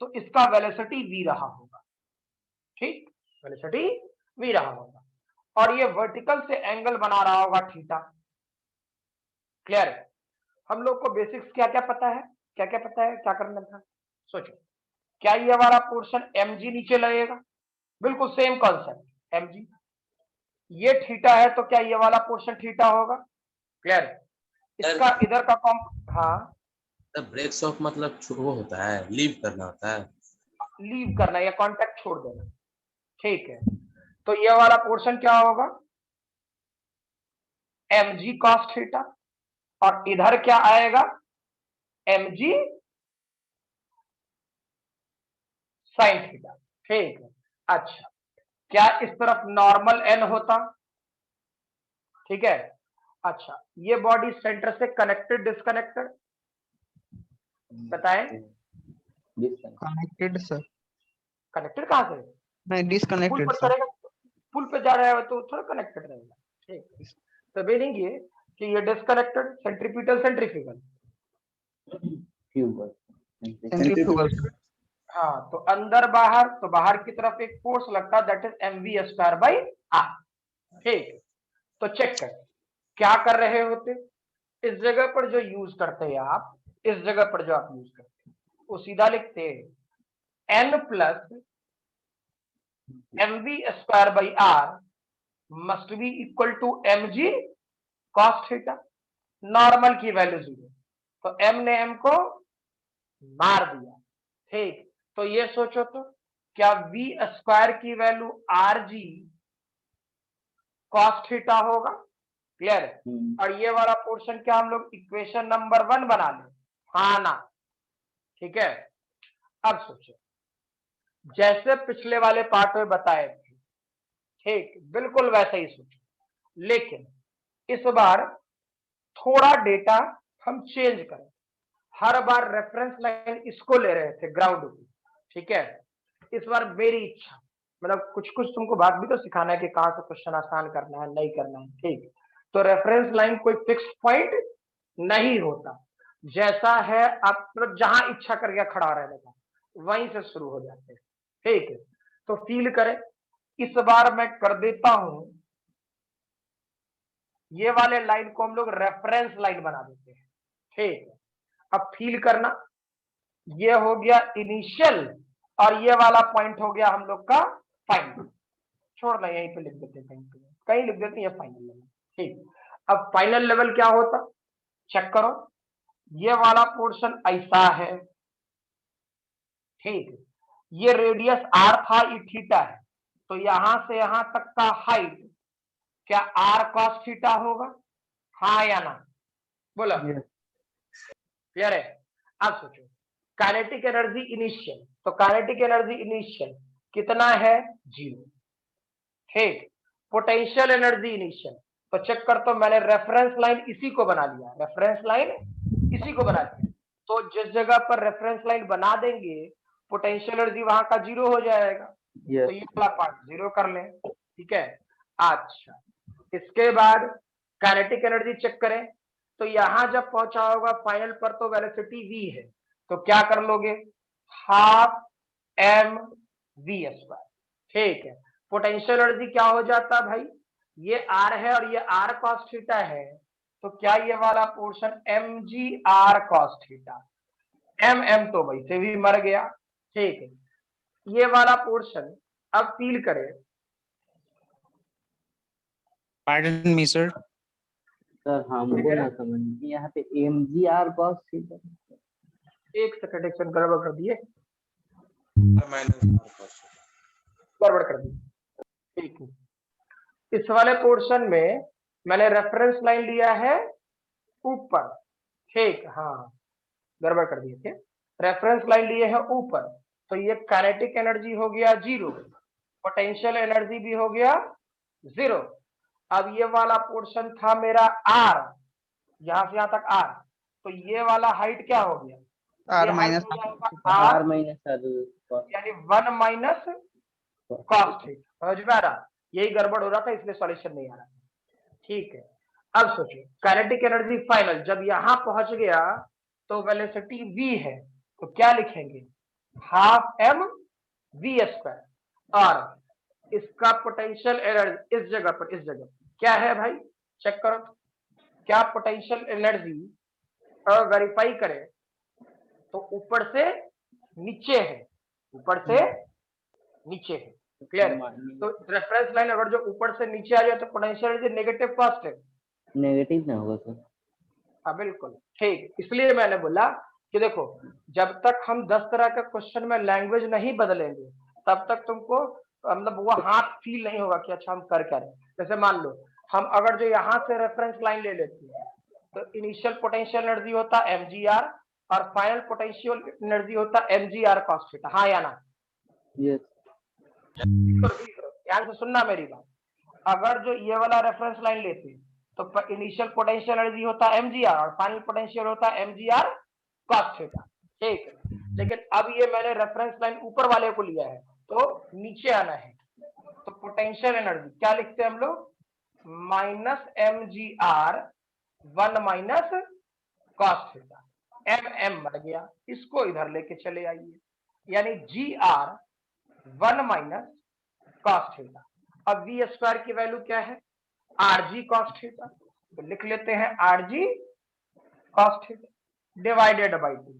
तो इसका वेलोसिटी v रहा होगा, ठीक, वेलोसिटी v रहा होगा, और ये वर्टिकल से एंगल बना रहा होगा थीटा। क्लियर? हम लोग को बेसिक्स क्या क्या पता है, क्या क्या पता है, क्या करना था? सोचो, क्या ये वाला पोर्शन mg नीचे लगेगा? बिल्कुल सेम कॉन्सेप्ट, mg, ये थीटा है तो क्या ये वाला पोर्शन थीटा होगा? क्लियर? इसका इधर का हाँ,
ब्रेक्स ऑफ मतलब वो होता है, लीव करना होता है,
लीव करना या कांटेक्ट छोड़ देना, ठीक है? तो ये वाला पोर्शन क्या होगा? mg cos थीटा, और इधर क्या आएगा? mg sin थीटा, ठीक है? अच्छा, क्या इस तरफ नॉर्मल n होता? ठीक है? अच्छा, ये बॉडी सेंटर से कनेक्टेड डिस्कनेक्टेड, बताएं?
Connected, sir.
कनेक्टेड कहां से?
नहीं,
पुल
disconnected,
पर
sir.
चढ़ेगा, पुल पे जा रहा है तो थोड़ा कनेक्टेड रहेगा, ठीक? तो मीनिंग ये कि ये डिस्कनेक्टेड, सेंट्रीपिटल सेंट्रीफ्यूगल,
Centrifugal.
हाँ, तो अंदर बाहर, तो बाहर की तरफ एक फोर्स लगता है, that is mv square by r, ठीक? तो चेक कर क्या कर रहे होते, इस जगह पर जो यूज करते हैं आप, इस जगह पर जो आप यूज करते हैं वो सीधा लिखते हैं N plus mv square by R must be equal to mg cos theta. Normal की वैल्यू 0, तो m ने m को मार दिया। ठीक, तो ये सोचो तो क्या v स्क्वायर की वैल्यू rg cos थीटा होगा? क्लियर है। और ये वाला पोर्शन क्या हम लोग इक्वेशन नंबर 1 बना लें? हाँ ना, ठीक है। अब सोचो जैसे पिछले वाले पार्ट में बताए थे, ठीक बिल्कुल वैसे ही सोचो, लेकिन इस बार थोड़ा डेटा हम चेंज करें। हर बार रेफरेंस लाइन इसको ले रहे थे ग्राउंड को, ठीक है। इस बार मेरी इच्छा, मतलब कुछ कुछ तुमको बात भी तो सिखाना है कि कहां से क्वेश्चन आसान करना है, नहीं करना है, ठीक। तो रेफरेंस लाइन कोई फिक्स पॉइंट नहीं होता, जैसा है आप मतलब जहां इच्छा कर गया खड़ा रहने का वहीं से शुरू हो जाते हैं, ठीक है। तो फील करें, इस बार मैं कर देता हूं ये वाले लाइन को हम लोग रेफरेंस लाइन बना देते हैं, ठीक है। अब फील करना, ये हो गया इनिशियल और ये वाला पॉइंट हो गया हम लोग का फाइनल। छोड़ना, यहीं पे लिख देते हैं, कहीं लिख देते हैं ये फाइनल लेवल, ठीक। अब फाइनल लेवल क्या होता, चेक करो, ये वाला पोर्शन ऐसा है, ठीक। ये रेडियस r था, ये थीटा है, तो यहां से यहां तक का हाइट क्या r cos थीटा होगा? हाँ या ना, बोलो। क्लियर है। अब सोचो काइनेटिक एनर्जी इनिशियल, तो काइनेटिक एनर्जी इनिशियल कितना है? 0, ठीक। पोटेंशियल एनर्जी इनिशियल, तो चेक कर, तो मैंने रेफरेंस लाइन इसी को बना लिया, रेफरेंस लाइन इसी को बना लिया, तो जिस जगह पर रेफरेंस लाइन बना देंगे पोटेंशियल एनर्जी वहां का 0 हो जाएगा। तो ये वाला पार्ट 0 कर लें, ठीक है। अच्छा, इसके बाद काइनेटिक एनर्जी चेक करें, तो यहां जब पहुंचा होगा फाइनल पर तो वेलोसिटी v है, तो क्या कर लोगे? हाफ m v स्क्वायर, ठीक है। पोटेंशियल एनर्जी क्या हो जाता भाई? ये r है और ये r cos थीटा है, तो क्या ये वाला portion mg r cos theta, m तो वैसे भी मर गया, ठीक है। ये वाला पोर्शन अब फील करें,
Pardon me, sir.
सर हमको ना समझ में यहाँ पे mgr cos थीटा।
एक सेकंड गड़बड़ कर दिए,
माइनस
गड़बड़ कर दी, ठीक है। इस वाले पोर्शन में मैंने रेफरेंस लाइन लिया है ऊपर, ठीक, हाँ गड़बड़ कर दिए थे, रेफरेंस लाइन लिए है ऊपर, तो ये काइनेटिक एनर्जी हो गया 0, पोटेंशियल एनर्जी भी हो गया 0। अब ये वाला पोर्शन था मेरा r, यहां से यहां तक r, तो ये वाला हाइट क्या हो गया?
R
ये हाइट
minus
हो जाएगा
r
r,
माइनस r
यानी 1 माइनस cos थीटा। समझ में आ रहा? यही गड़बड़ हो रहा था, इसलिए सॉल्यूशन नहीं आ रहा, ठीक है। अब सोचिए काइनेटिक एनर्जी फाइनल जब यहां पहुंच गया तो वेलोसिटी v है, तो क्या लिखेंगे? हाफ m v स्क्वायर, और इसका पोटेंशियल एनर्जी इस जगह पर, इस जगह क्या है भाई? चेक करो, क्या पोटेंशियल एनर्जी वेरीफाई करें तो ऊपर से नीचे है, ऊपर से नीचे है, क्लियर है। तो रेफरेंस लाइन अगर जो ऊपर से नीचे आ जाए तो पोटेंशियल एनर्जी नेगेटिव फास्ट है,
नेगेटिव ना होगा सर?
हाँ बिल्कुल, ठीक। इसलिए मैंने बोला कि देखो जब तक हम 10 तरह के क्वेश्चन में लैंग्वेज नहीं बदलेंगे तब तक तुमको मतलब वो हाथ फील नहीं होगा कि अच्छा हम कर क्या रहे हैं। जैसे मान लो हम अगर जो यहाँ से रेफरेंस लाइन ले लेते हैं तो इनिशियल पोटेंशियल एनर्जी होता है mgr और फाइनल पोटेंशियल एनर्जी होता है mgr cos थीटा, हाँ या ना?
यस।
ध्यान से सुनना मेरी बात, अगर जो ये वाला रेफरेंस लाइन लेते हैं तो इनिशियल पोटेंशियल एनर्जी होता है mgr और फाइनल पोटेंशियल होता है mgr cos थीटा, ठीक है। लेकिन अब ये मैंने रेफरेंस लाइन ऊपर वाले को लिया है तो नीचे आना है, तो पोटेंशियल एनर्जी क्या लिखते हैं हम लोग? Minus mgr 1 minus cos theta, m मर गया, इसको इधर लेके चले आइए, यानी gr 1 माइनस cos थीटा। अब v स्क्वायर की वैल्यू क्या है? rg cos थीटा, तो लिख लेते हैं rg cos theta divided by 2,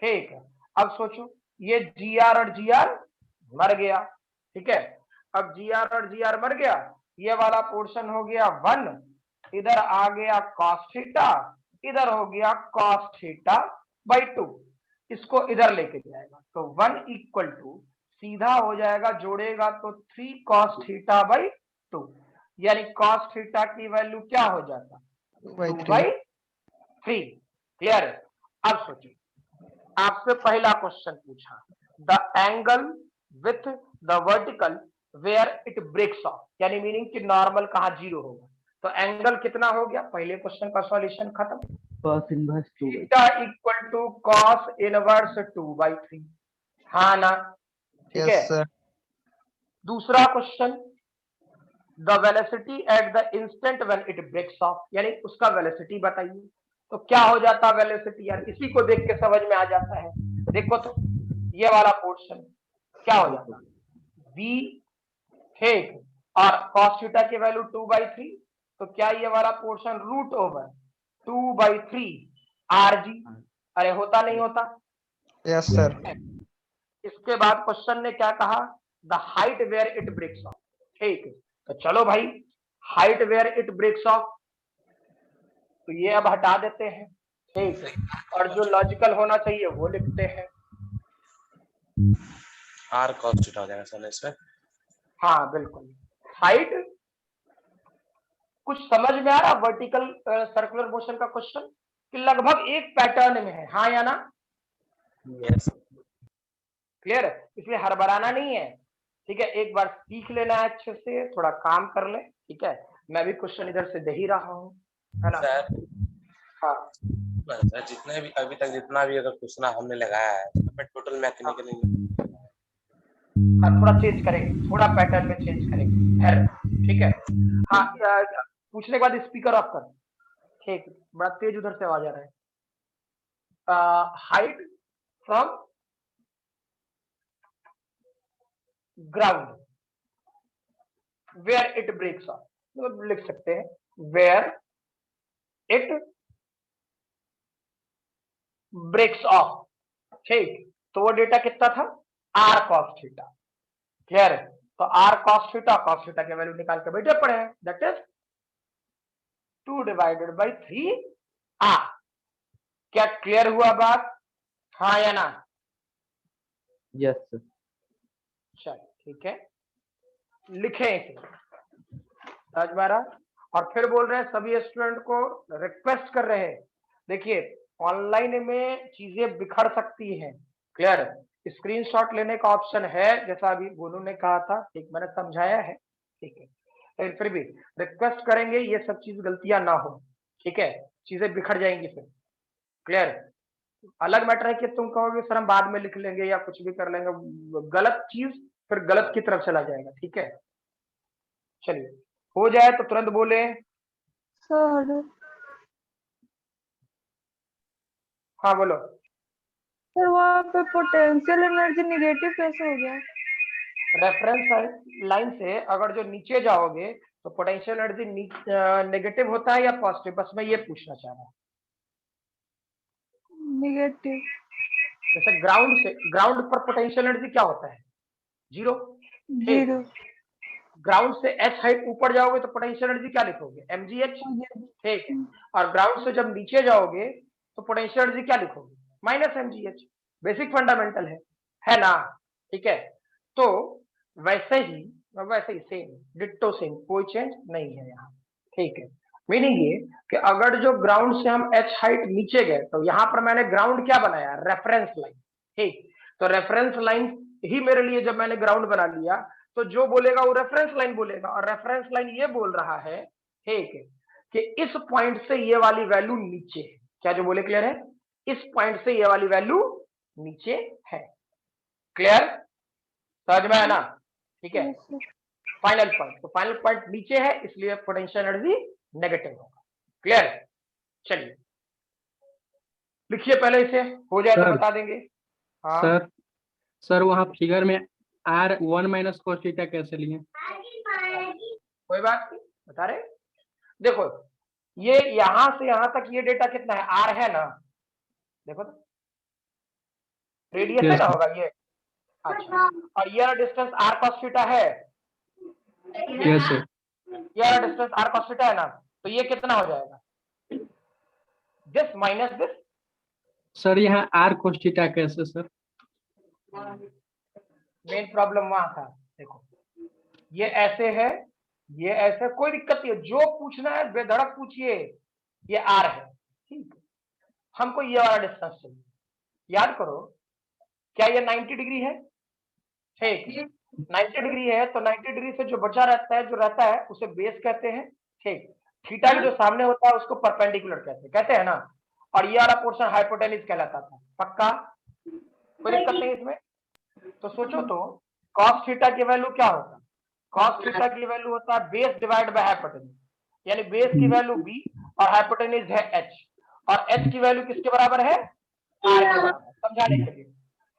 ठीक है। अब सोचो ये GR और GR मर गया, ठीक है। अब GR और GR मर गया, ये वाला पोर्शन हो गया 1, इधर आ गया cos थीटा, इधर हो गया cos थीटा बाई 2, इसको इधर लेके जाएगा तो 1 इक्वल टू सीधा हो जाएगा, जोड़ेगा तो 3 cos थीटा बाई 2, यानी cos थीटा की वैल्यू क्या हो जाता, 2/3। क्लियर है। अब सोचिए, आपसे पहला क्वेश्चन पूछा, the angle with the vertical where it breaks off, यानी मीनिंग कि नॉर्मल कहाँ 0 होगा, तो एंगल कितना हो गया, पहले क्वेश्चन का सॉल्यूशन खत्म,
cos inverse 2
theta equal to cos inverse 2/3, हाँ ना, ठीक है।
Yes, sir.
दूसरा question, the velocity at the instant when it breaks off, यानी उसका वेलोसिटी बताइए, तो क्या हो जाता वेलोसिटी, यार इसी को देख के समझ में आ जाता है। देखो तो ये वाला पोर्शन क्या हो जाता v, ठीक, और cos थीटा की वैल्यू 2/3, तो क्या ये वाला पोर्शन रूट ओवर 2/3 rg, अरे होता नहीं होता।
Yes, sir.
इसके बाद क्वेश्चन ने क्या कहा, the height where it breaks off, ठीक, तो चलो भाई height where it breaks off, तो ये अब हटा देते हैं, ठीक है, और जो लॉजिकल होना चाहिए वो लिखते हैं।
r cos थीटा हो जाएगा सर इसमें।
हाँ बिल्कुल, हाइट कुछ समझ में आ रहा, वर्टिकल सर्कुलर मोशन का क्वेश्चन कि लगभग एक पैटर्न में है, हाँ या ना,
यस
क्लियर है, इसलिए हड़बड़ाना नहीं है, ठीक है, एक बार सीख लेना है अच्छे से, थोड़ा काम कर ले, ठीक है, मैं भी क्वेश्चन इधर से दे ही रहा हूँ, है ना।
सर।
हाँ
सर जितने भी अभी तक जितना भी अगर क्वेश्चन हमने लगाया है हमें टोटल मैकेनिकल,
हाँ थोड़ा चेंज करेंगे, थोड़ा पैटर्न में चेंज करेंगे, खैर ठीक है। हाँ पूछने के बाद स्पीकर ऑफ कर, ठीक, बड़ा तेज उधर से आवाज आ रहा है। Height from ground where it breaks off, मतलब लिख सकते हैं वेयर इट ब्रेक्स ऑफ, ठीक, तो वो डेटा कितना था r cos थीटा, क्लियर है, तो r cos थीटा की वैल्यू निकाल के बैठे पड़े हैं, दैट इज 2/3 r। क्या क्लियर हुआ बात, हाँ या ना,
यस सर।
चल ठीक है, लिखे इसे समझ में आ रहा, और फिर बोल रहे हैं सभी स्टूडेंट को रिक्वेस्ट कर रहे हैं, देखिए ऑनलाइन में चीजें बिखर सकती हैं, क्लियर, स्क्रीनशॉट लेने का ऑप्शन है, जैसा अभी गोनू ने कहा था, ठीक, मैंने समझाया है, ठीक है, लेकिन फिर भी रिक्वेस्ट करेंगे ये सब चीज गलतियां ना हो, ठीक है, चीजें बिखर जाएंगी फिर, क्लियर। अलग मैटर है कि तुम कहोगे सर हम बाद में लिख लेंगे या कुछ भी कर लेंगे, गलत चीज फिर गलत की तरफ चला जाएगा, ठीक है। चलिए हो जाए तो तुरंत बोले,
सर
हाँ बोलो।
सर वहाँ पे पोटेंशियल एनर्जी निगेटिव कैसे हो गया,
रेफरेंस लाइन से अगर जो नीचे जाओगे तो पोटेंशियल एनर्जी नेगेटिव होता है या पॉजिटिव, बस मैं ये पूछना चाह रहा हूँ।
निगेटिव,
जैसे ग्राउंड पर पोटेंशियल एनर्जी क्या होता है, 0,
0,
ग्राउंड से h हाइट ऊपर जाओगे तो पोटेंशियल एनर्जी क्या लिखोगे, mgh, ठीक है, और ग्राउंड से जब नीचे जाओगे तो पोटेंशियल एनर्जी क्या लिखोगे, -mgh, बेसिक फंडामेंटल है ना, ठीक है, तो वैसे ही सेम डिट्टो सेम, कोई चेंज नहीं है यहाँ, ठीक है, मीनिंग ये कि अगर जो ग्राउंड से हम h हाइट नीचे गए तो यहाँ पर मैंने ग्राउंड क्या बनाया, रेफरेंस लाइन, ठीक, तो रेफरेंस लाइन ही मेरे लिए जब मैंने ग्राउंड बना लिया तो जो बोलेगा वो रेफरेंस लाइन बोलेगा, और रेफरेंस लाइन ये बोल रहा है, ठीक है, कि इस पॉइंट से ये वाली वैल्यू नीचे है, क्या जो बोले क्लियर है, इस पॉइंट से ये वाली वैल्यू नीचे है, क्लियर, समझ में है ना, ठीक है। फाइनल पॉइंट, तो फाइनल पॉइंट नीचे है इसलिए पोटेंशियल एनर्जी नेगेटिव होगा, क्लियर। चलिए लिखिए पहले इसे, हो जाए तो बता देंगे। हाँ
सर वहाँ फिगर में r 1 - cos थीटा कैसे लिए,
कोई बात नहीं, बता रहे, देखो ये यहां से यहां तक ये डेटा कितना है, r है ना, देखो तो रेडियस
Yes,
है ना
sir.
होगा ये। अच्छा, और ये वाला डिस्टेंस r cos थीटा है,
Yes, sir.
ये वाला डिस्टेंस r cos थीटा है ना, तो ये कितना हो जाएगा, दिस माइनस दिस।
सर यहाँ r cos थीटा कैसे सर?
मेन प्रॉब्लम वहां था, देखो ये ऐसे है, ये ऐसे, कोई दिक्कत नहीं है, जो पूछना है बेधड़क पूछिए। ये r है, ठीक है, हमको ये वाला डिस्टेंस चाहिए। याद करो, क्या ये 90 डिग्री है, ठीक, 90 डिग्री है, तो 90 डिग्री से जो बचा रहता है, जो रहता है उसे बेस कहते हैं, ठीक। थीटा के जो सामने होता है उसको परपेंडिकुलर कहते हैं ना, और ये वाला पोर्शन हाइपोटेन्यूज कहलाता था। पक्का, कोई दिक्कत नहीं इसमें। तो सोचो तो cos थीटा की वैल्यू क्या होता है, cos थीटा की वैल्यू होता है बेस डिवाइड बाय हाइपोटेन्यूज, यानी बेस की वैल्यू b और हाइपोटेन्यूज है h, और h की वैल्यू किसके बराबर है, r के बराबर। समझाने के लिए,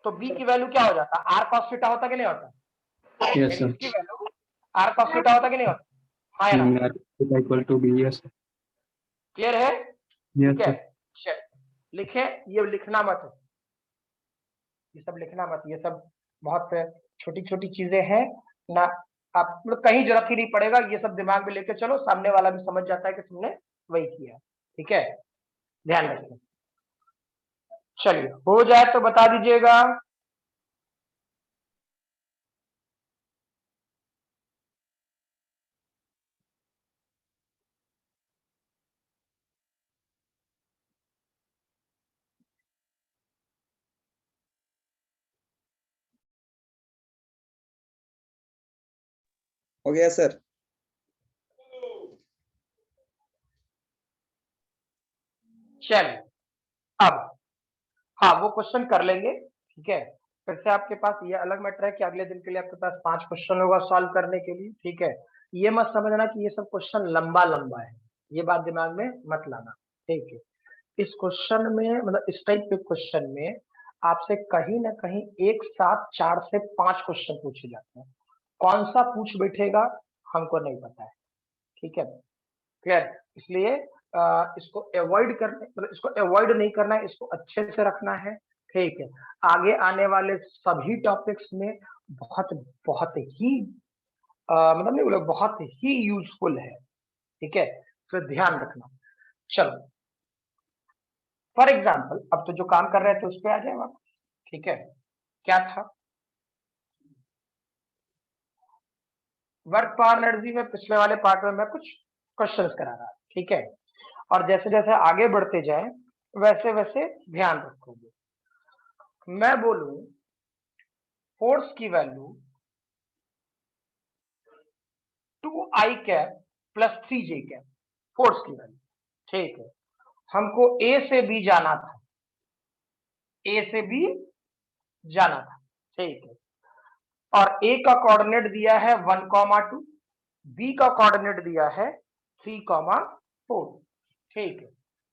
तो b की वैल्यू क्या हो जाता है, r cos थीटा होता कि नहीं होता,
Yes, sir.
इसकी वैल्यू r cos थीटा होता कि नहीं होता, हाँ या ना,
r theta equal to b. Yes, sir.
Clear है,
Yes,
ठीक है।
sir.
चल लिखे, ये लिखना मत, ये सब लिखना मत, ये सब बहुत छोटी छोटी चीजें हैं ना, आप मतलब कहीं जरूरत ही नहीं पड़ेगा, ये सब दिमाग में लेके चलो, सामने वाला भी समझ जाता है कि तुमने वही किया, ठीक है, ध्यान रखिए। चलिए, हो जाए तो बता दीजिएगा।
हो गया सर।
चलिए, अब हाँ वो क्वेश्चन कर लेंगे, ठीक है। फिर से आपके पास ये अलग मैटर है कि अगले दिन के लिए आपके पास 5 क्वेश्चन होगा सॉल्व करने के लिए, ठीक है। ये मत समझना कि ये सब क्वेश्चन लंबा लंबा है, ये बात दिमाग में मत लाना, ठीक है। इस क्वेश्चन में मतलब इस टाइप के क्वेश्चन में आपसे कहीं ना कहीं एक साथ 4 से 5 क्वेश्चन पूछे जाते हैं, कौन सा पूछ बैठेगा हमको नहीं पता है, ठीक है, क्लियर। इसलिए इसको अवॉइड करने, मतलब इसको अवॉइड नहीं करना है, इसको अच्छे से रखना है, ठीक है। आगे आने वाले सभी टॉपिक्स में बहुत बहुत ही मतलब नहीं बोला, बहुत ही यूजफुल है, ठीक है, तो ध्यान रखना। चलो, फॉर एग्जाम्पल अब तो जो काम कर रहे थे उस पर आ जाए वापस, ठीक है। क्या था, वर्क पावर एनर्जी में पिछले वाले पार्ट में मैं कुछ क्वेश्चंस करा रहा, ठीक है, और जैसे जैसे आगे बढ़ते जाए वैसे वैसे ध्यान रखोगे। मैं बोलूं फोर्स की value 2i cap plus 3j cap, force की वैल्यू, ठीक है। हमको ए से बी जाना था, ए से बी जाना था, ठीक है, और ए का कोऑर्डिनेट दिया है 1,2, बी का कोऑर्डिनेट दिया है 3,4, ठीक है।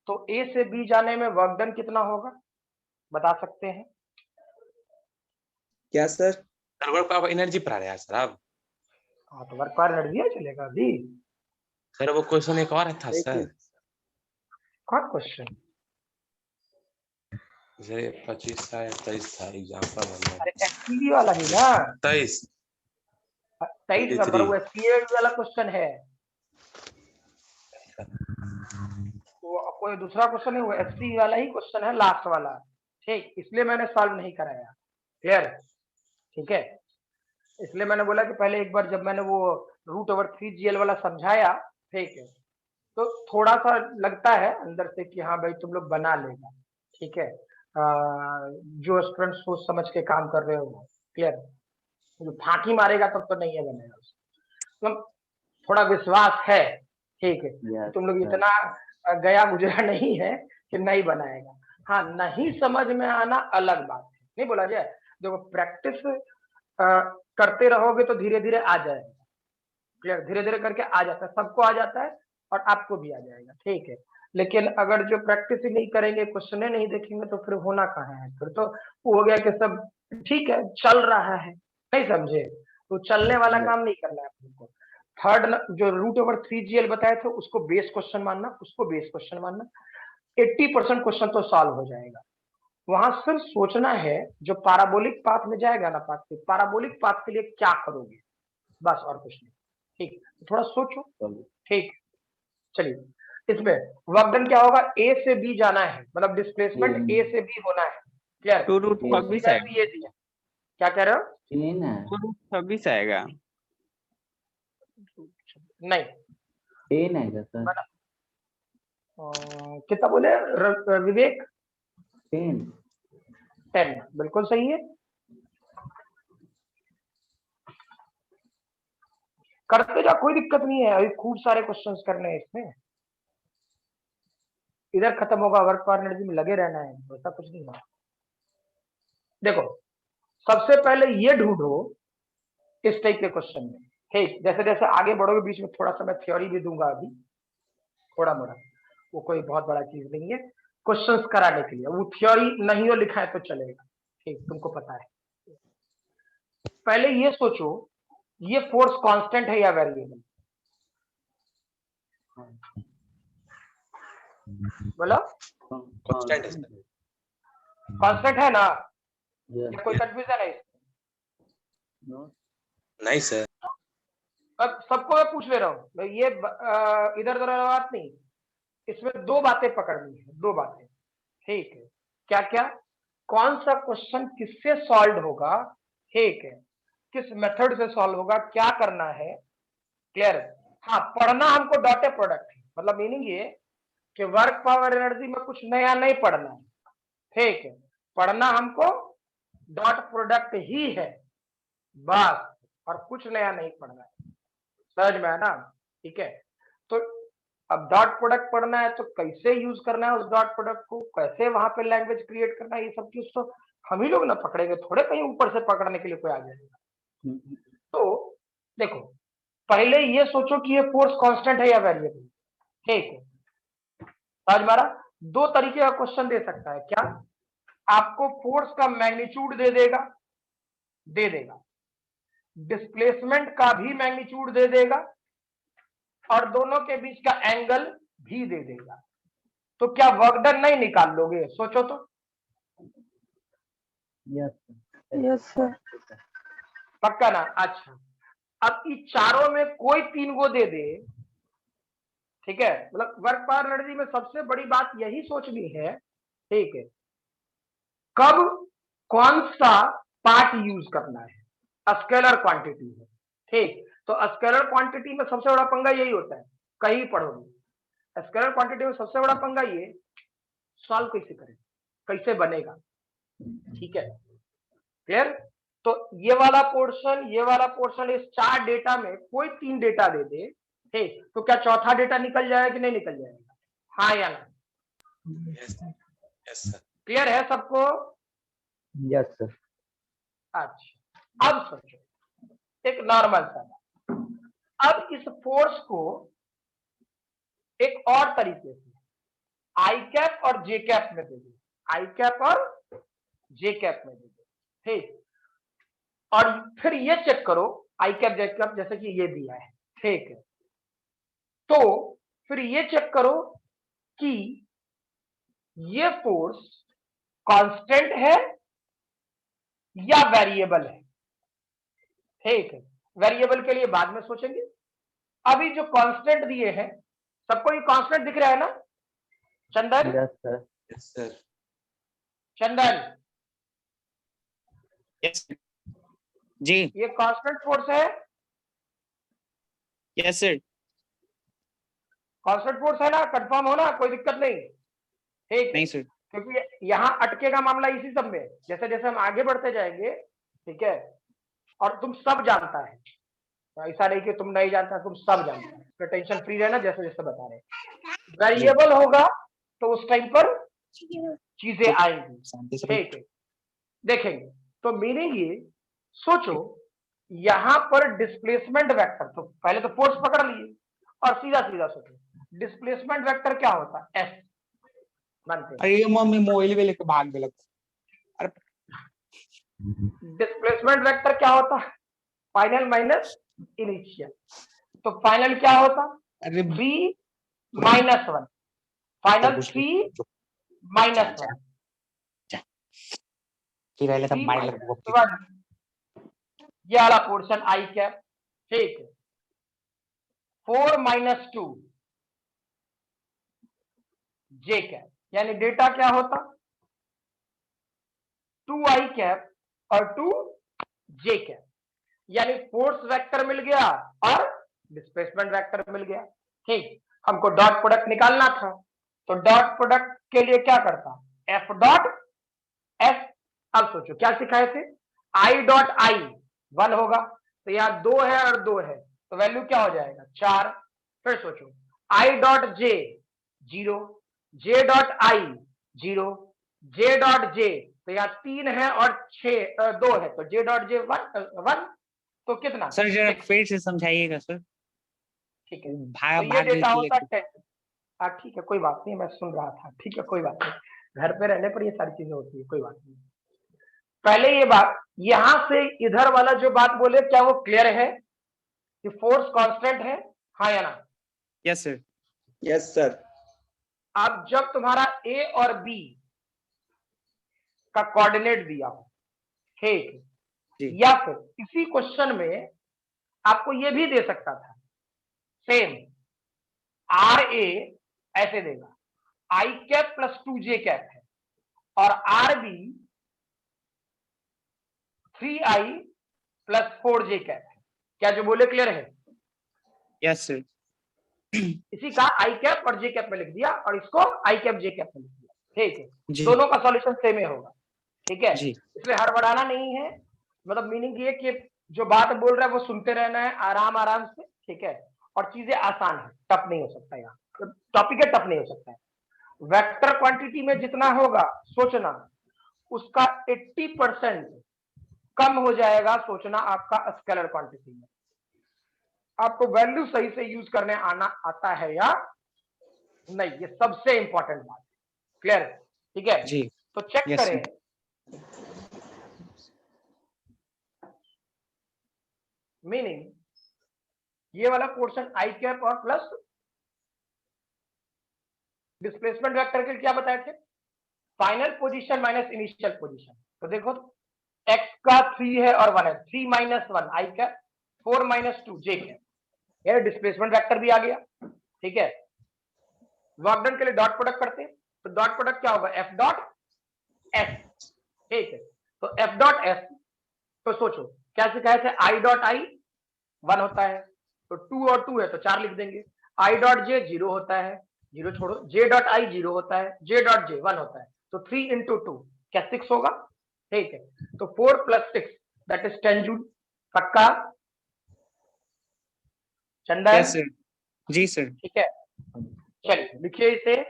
तो ए से बी जाने में वर्क डन कितना होगा बता सकते हैं,
क्या sir?
Sir work power energy पर आ रहा है सर आप।
हाँ तो वर्क पावर एनर्जी चलेगा अभी।
सर वो क्वेश्चन एक और था सर,
कौन क्वेश्चन,
जैसे 25 था या 23 था एग्जांपल,
अरे एसपीवी वाला ही ना,
23
नंबर वो एसपीवी वाला क्वेश्चन है, वो कोई दूसरा क्वेश्चन है, वो एसपी वाला ही क्वेश्चन है, लास्ट वाला, ठीक, इसलिए मैंने सॉल्व नहीं कराया, क्लियर, ठीक है। इसलिए मैंने बोला कि पहले एक बार जब मैंने वो √3gl वाला समझाया, ठीक है, तो थोड़ा सा लगता है अंदर से कि हाँ भाई तुम लोग बना लेगा, ठीक है। जो स्टूडेंट सोच समझ के काम कर रहे हो, क्लियर, जो फांकी मारेगा तब तो नहीं है बनेगा, तो थोड़ा विश्वास है, ठीक है, तुम लोग इतना गया गुजरा नहीं है कि नहीं बनाएगा। हाँ, नहीं समझ में आना अलग बात है, नहीं बोला जाए, देखो प्रैक्टिस करते रहोगे तो धीरे धीरे आ जाएगा, क्लियर, धीरे धीरे करके आ जाता है, सबको आ जाता है और आपको भी आ जाएगा, ठीक है। लेकिन अगर जो प्रैक्टिस ही नहीं करेंगे, क्वेश्चन नहीं देखेंगे, तो फिर होना कहाँ है, फिर तो हो गया कि सब ठीक है चल रहा है, नहीं समझे, तो चलने वाला काम नहीं करना है आपको। थर्ड जो √3gl बताए थे उसको बेस क्वेश्चन मानना, उसको बेस क्वेश्चन मानना, 80% क्वेश्चन तो सॉल्व हो जाएगा, वहां सिर्फ सोचना है जो पैराबोलिक पाथ में जाएगा ना पाथ पे, पैराबोलिक पाथ के लिए क्या करोगे, बस और कुछ नहीं। ठीक, थोड़ा सोचो। ठीक, चलिए इसमें वर्क डन क्या होगा, ए से बी जाना है, मतलब डिस्प्लेसमेंट ए से बी होना है। क्लियर,
2√26 आएगा।
ये दिया, क्या कह रहे हो?
2√26 आएगा।
नहीं
10 आएगा सर।
कितना बोले विवेक?
10।
10 बिल्कुल सही है। करते जा, कोई दिक्कत नहीं है, अभी खूब सारे क्वेश्चंस करने हैं इसमें। इधर खत्म होगा, वर्क पावर एनर्जी में लगे रहना है, वैसा कुछ नहीं है। देखो सबसे पहले ये ढूंढो इस टाइप के क्वेश्चन में। ठीक, जैसे जैसे आगे बढ़ोगे बीच में थोड़ा सा मैं थ्योरी भी दूंगा अभी, थोड़ा मोड़ा, वो कोई बहुत बड़ा चीज नहीं है क्वेश्चंस कराने के लिए, वो थ्योरी नहीं हो लिखा है तो चलेगा। ठीक, तुमको पता है। पहले ये सोचो ये फोर्स कांस्टेंट है या वेरिएबल? बोलो।
कांस्टेंट है सर।
कांस्टेंट है ना?
Yes.
या कोई कंफ्यूजन है इसमें?
No.
नहीं सर।
अब सबको मैं पूछ ले रहा हूँ, ये इधर उधर बात नहीं, इसमें दो बातें पकड़नी है, दो बातें। ठीक है, क्या क्या? कौन सा क्वेश्चन किससे सॉल्व होगा, ठीक है, किस मेथड से सॉल्व होगा, क्या करना है, क्लियर है? हाँ, पढ़ना हमको डॉट ए प्रोडक्ट है, मतलब मीनिंग ये कि वर्क पावर एनर्जी में कुछ नया नहीं पढ़ना है। ठीक है, पढ़ना हमको डॉट प्रोडक्ट ही है बस, और कुछ नया नहीं पढ़ना है। समझ में है ना? ठीक है, तो अब डॉट प्रोडक्ट पढ़ना है तो कैसे यूज करना है उस डॉट प्रोडक्ट को, कैसे वहां पे लैंग्वेज क्रिएट करना है, ये सब चीज तो हम ही लोग ना पकड़ेंगे, थोड़े कहीं ऊपर से पकड़ने के लिए कोई आ जाएगा। तो देखो पहले ये सोचो कि ये फोर्स कांस्टेंट है या वेरिएबल। ठीक है, समझ मारा? दो तरीके का क्वेश्चन दे सकता है, क्या? आपको फोर्स का मैग्नीट्यूड दे देगा, डिस्प्लेसमेंट का भी मैग्नीट्यूड दे देगा, और दोनों के बीच का एंगल भी दे देगा। तो क्या वर्क डन नहीं निकाल लोगे? सोचो तो।
Yes.
Yes sir.
पक्का ना? अच्छा, अब इस चारों में कोई 3 गो दे दे, ठीक है, मतलब वर्क पावर एनर्जी में सबसे बड़ी बात यही सोचनी है, ठीक है, कब कौन सा पार्ट यूज करना है, स्केलर क्वांटिटी है। ठीक, तो स्केलर क्वांटिटी में सबसे बड़ा पंगा यही होता है, कहीं पढ़ोगे स्केलर क्वांटिटी में सबसे बड़ा पंगा ये सॉल्व कैसे करें, कैसे बनेगा। ठीक है, क्लियर? तो ये वाला पोर्शन इस 4 डेटा में कोई 3 डेटा दे दे, ठीक, तो क्या चौथा डेटा निकल जाएगा कि नहीं निकल जाएगा? हाँ या ना?
Yes sir.
क्लियर है सबको?
Yes sir.
अच्छा, अब सोचो एक नॉर्मल सा, अब इस फोर्स को एक और तरीके से आई कैप और जे कैप में दे दो, आई कैप और जे कैप में दे दो। ठीक, और फिर ये चेक करो आई कैप जे कैप, जैसे कि ये दिया है, ठीक है, तो फिर ये चेक करो कि ये फोर्स कांस्टेंट है या वेरिएबल है। ठीक है, वेरिएबल के लिए बाद में सोचेंगे, अभी जो कांस्टेंट दिए हैं, सबको ये कांस्टेंट दिख रहा है ना? Chandan?
Yes sir.
Yes sir.
Chandan,
yes जी।
ये कांस्टेंट फोर्स है?
Yes sir.
कांस्टेंट फोर्स है ना? कंफर्म हो ना? कोई दिक्कत नहीं? ठीक,
नहीं सर।
क्योंकि यहाँ अटके का मामला इसी सब में, जैसे जैसे हम आगे बढ़ते जाएंगे, ठीक है, और तुम सब जानता है, तो ऐसा नहीं कि तुम नहीं जानता, तुम सब जानता है, तो टेंशन फ्री रहना, जैसे जैसे बता रहे हैं। वेरिएबल होगा तो उस टाइम पर चीजें आएंगी। ठीक है, देखेंगे, तो मीनिंग ये सोचो, यहां पर डिस्प्लेसमेंट वेक्टर, तो पहले तो फोर्स पकड़ लिए और सीधा सीधा सोचो डिस्प्लेसमेंट वेक्टर क्या होता है? एस मानते हैं।
अरे मम्मी मोबाइल भी लेके भाग गए। अरे
डिस्प्लेसमेंट वेक्टर क्या होता है? Final minus initial. तो फाइनल क्या होता?
अरे
3 - 1, फाइनल 3 - 1।
फिर आइले सब
थ्री
मार
माइनस
लगबो
वन, ये वाला पोर्शन आई कैप, ठीक है। 4 माइनस 2 जे कैप, यानी डेटा क्या होता 2 आई कैप और 2 जे कैप, यानी फोर्स वेक्टर मिल गया और डिस्प्लेसमेंट वेक्टर मिल गया, ठीक। हमको डॉट प्रोडक्ट निकालना था, तो डॉट प्रोडक्ट के लिए क्या करता एफ डॉट एस। अब सोचो क्या सिखाए थे, आई डॉट आई 1 होगा, तो यहाँ 2 है और 2 है, तो वैल्यू क्या हो जाएगा 4। फिर सोचो I dot J 0, J dot I 0, J dot J, तो यहाँ 3 है और 2 है, तो जे डॉट जे 1, तो कितना
सर जरा
6।
फिर से समझाइएगा सर।
ठीक है,
भाग
तो ये
भाग
डेटा
गई
होता
लेके।
है 10। हाँ ठीक है, कोई बात नहीं, मैं सुन रहा था, ठीक है कोई बात नहीं, घर पे रहने पर ये सारी चीजें होती है, कोई बात नहीं। पहले ये बात, यहां से इधर वाला जो बात बोले क्या वो क्लियर है कि फोर्स कांस्टेंट है, हाँ या ना?
Yes sir.
Yes sir.
अब जब तुम्हारा ए और बी का कोऑर्डिनेट दिया हो, ठीक,
जी।
या फिर इसी क्वेश्चन में आपको ये भी दे सकता था सेम, आर ए ऐसे देगा आई कैप प्लस 2 जे कैप है और आर बी 3i प्लस 4 जे कैप है, क्या जो बोले क्लियर है?
Yes sir.
इसी का आई कैप और जे कैप में लिख दिया और इसको आई कैप जे कैप में लिख दिया, ठीक है।
जी।
दोनों का सॉल्यूशन सेम ही होगा, ठीक है।
जी।
इसमें हड़बड़ाना नहीं है, मतलब मीनिंग ये कि जो बात बोल रहा है वो सुनते रहना है आराम आराम से, ठीक है। और चीजें आसान है, टफ नहीं हो सकता, यहाँ टॉपिक है टफ नहीं हो सकता है। वेक्टर क्वांटिटी में जितना होगा सोचना उसका 80% कम हो जाएगा सोचना आपका स्केलर क्वांटिटी में। आपको वैल्यू सही से यूज करने आना आता है या नहीं, ये सबसे इंपॉर्टेंट बात है, क्लियर, ठीक है
जी।
तो चेक
यस
करें। मीनिंग ये वाला पोर्शन आई कैप और प्लस डिस्प्लेसमेंट वेक्टर के क्या बताए थे, final position minus initial position. तो देखो x का 3 है और 1 है, 3 माइनस 1 आई कैप, 4 माइनस 2 जे कैप, ये डिस्प्लेसमेंट वेक्टर भी आ गया, ठीक है। वर्क डन के लिए डॉट प्रोडक्ट करते हैं, तो डॉट प्रोडक्ट क्या होगा एफ डॉट एस, ठीक है। तो एफ डॉट एस, तो सोचो क्या सिखाए थे, आई डॉट आई 1 होता है, तो 2 और 2 है तो 4 लिख देंगे। आई डॉट जे 0 होता है, 0 छोड़ो, जे डॉट आई 0 होता है, जे डॉट जे 1 होता है, तो 3 इंटू 2 क्या 6 होगा, ठीक है। तो 4 प्लस 6 दैट इज 10 जूल, पक्का चंदन?
Yes sir. जी सर।
ठीक है, चलिए लिखिए इसे,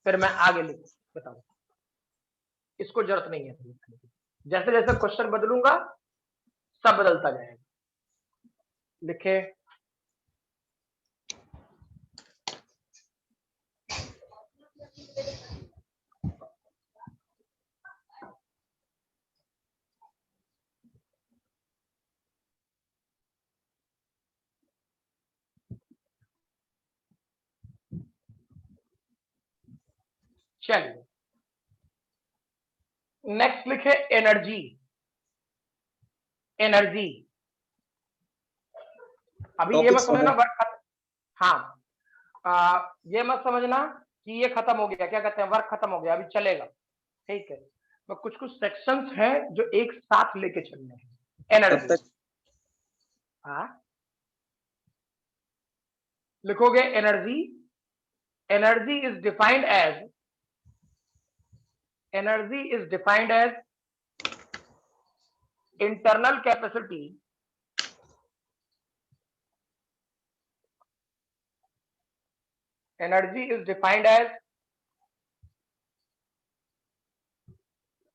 फिर मैं आगे लिख बताऊं, इसको जरूरत नहीं है, जैसे जैसे क्वेश्चन बदलूंगा सब बदलता जाएगा। लिखे चलिए नेक्स्ट लिखे एनर्जी। एनर्जी अभी ये मत समझना वर्क, हाँ ये मत समझना कि ये खत्म हो गया, क्या कहते हैं वर्क खत्म हो गया, अभी चलेगा, ठीक है। तो कुछ कुछ सेक्शंस हैं जो एक साथ लेके चलने हैं। एनर्जी हाँ लिखोगे energy, energy is defined as, energy is defined as internal capacity energy is defined as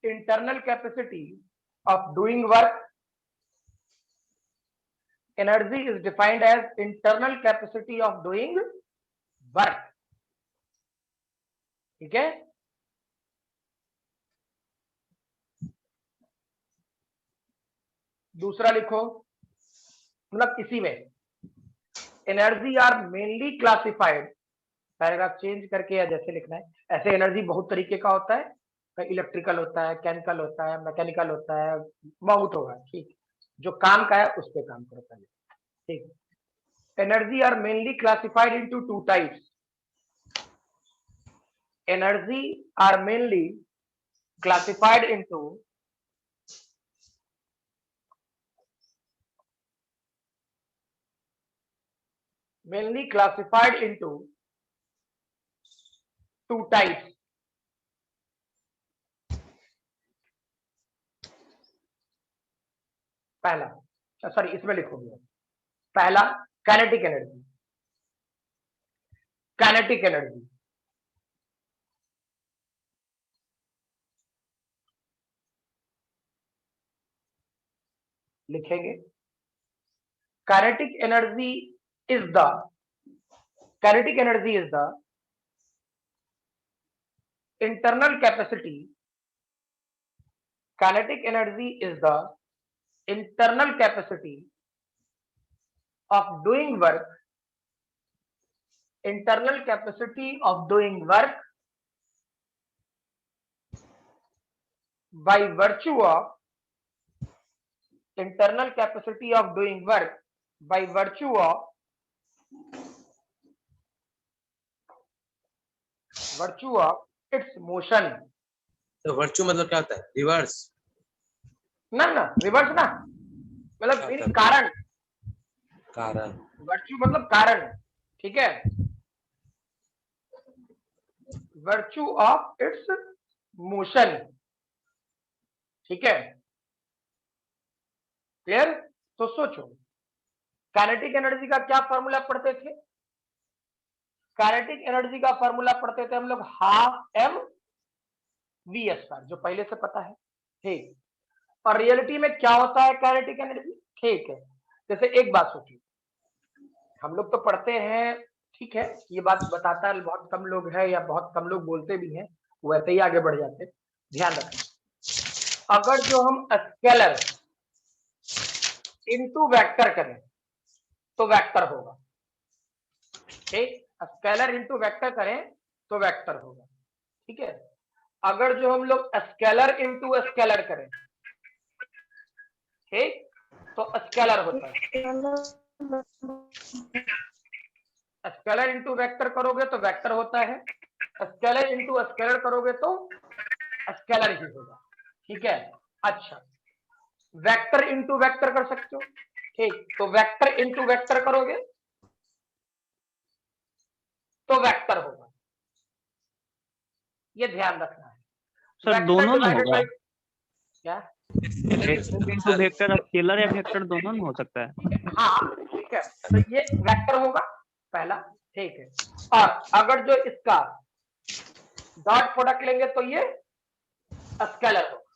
internal capacity of doing work, energy is defined as internal capacity of doing work, ठीक है। दूसरा लिखो, मतलब इसी में energy are mainly classified, paragraph change करके या जैसे लिखना है, ऐसे एनर्जी बहुत तरीके का होता है, इलेक्ट्रिकल होता है, केमिकल होता है, मैकेनिकल होता है, बहुत होगा, ठीक। जो काम का है उस पे काम करो पहले, ठीक। Energy are mainly classified into two types. Energy are mainly classified into two types. पहला, सॉरी इसमें लिखोगे, पहला काइनेटिक एनर्जी। काइनेटिक एनर्जी लिखेंगे, kinetic energy is the internal capacity. Kinetic energy is the internal capacity of doing work. Internal capacity of doing work by virtue of internal capacity of doing work by virtue of its motion.
तो वर्चू मतलब क्या होता है? रिवर्स?
ना रिवर्स ना, मतलब
क्या
कारण।
कारण।
वर्चू मतलब कारण, ठीक है। वर्चू ऑफ इट्स मोशन, ठीक है, क्लियर। तो सोचो, काइनेटिक एनर्जी का क्या फॉर्मूला पढ़ते थे? काइनेटिक एनर्जी का फॉर्मूला पढ़ते थे हम लोग हाफ एम वी स्क्वायर, जो पहले से पता है, ठीक। और रियलिटी में क्या होता है काइनेटिक एनर्जी? ठीक है, जैसे एक बात सोचिए, हम लोग तो पढ़ते हैं, ठीक है, ये बात बताता है बहुत कम लोग है या बहुत कम लोग बोलते भी हैं, वैसे ही आगे बढ़ जाते। ध्यान रखना, अगर जो हम स्केलर इनटू वेक्टर करें तो वेक्टर होगा, ठीक। स्केलर इनटू वेक्टर करें तो वेक्टर होगा, ठीक है। अगर जो हम लोग स्केलर इनटू स्केलर करें, ठीक, तो स्केलर होता है। स्केलर इनटू वेक्टर करोगे तो वेक्टर होता है, स्केलर इनटू स्केलर करोगे तो स्केलर ही होगा, ठीक है। अच्छा, वेक्टर इनटू वेक्टर कर सकते हो, ठीक, तो वेक्टर इनटू वेक्टर करोगे तो वेक्टर होगा, ये ध्यान रखना है।
सर दोनों में होगा
क्या?
वेक्टर स्केलर या वेक्टर दोनों में हो सकता है?
हाँ, ठीक है, तो ये वेक्टर होगा पहला, ठीक है। और अगर जो इसका डॉट प्रोडक्ट लेंगे तो ये स्केलर होगा,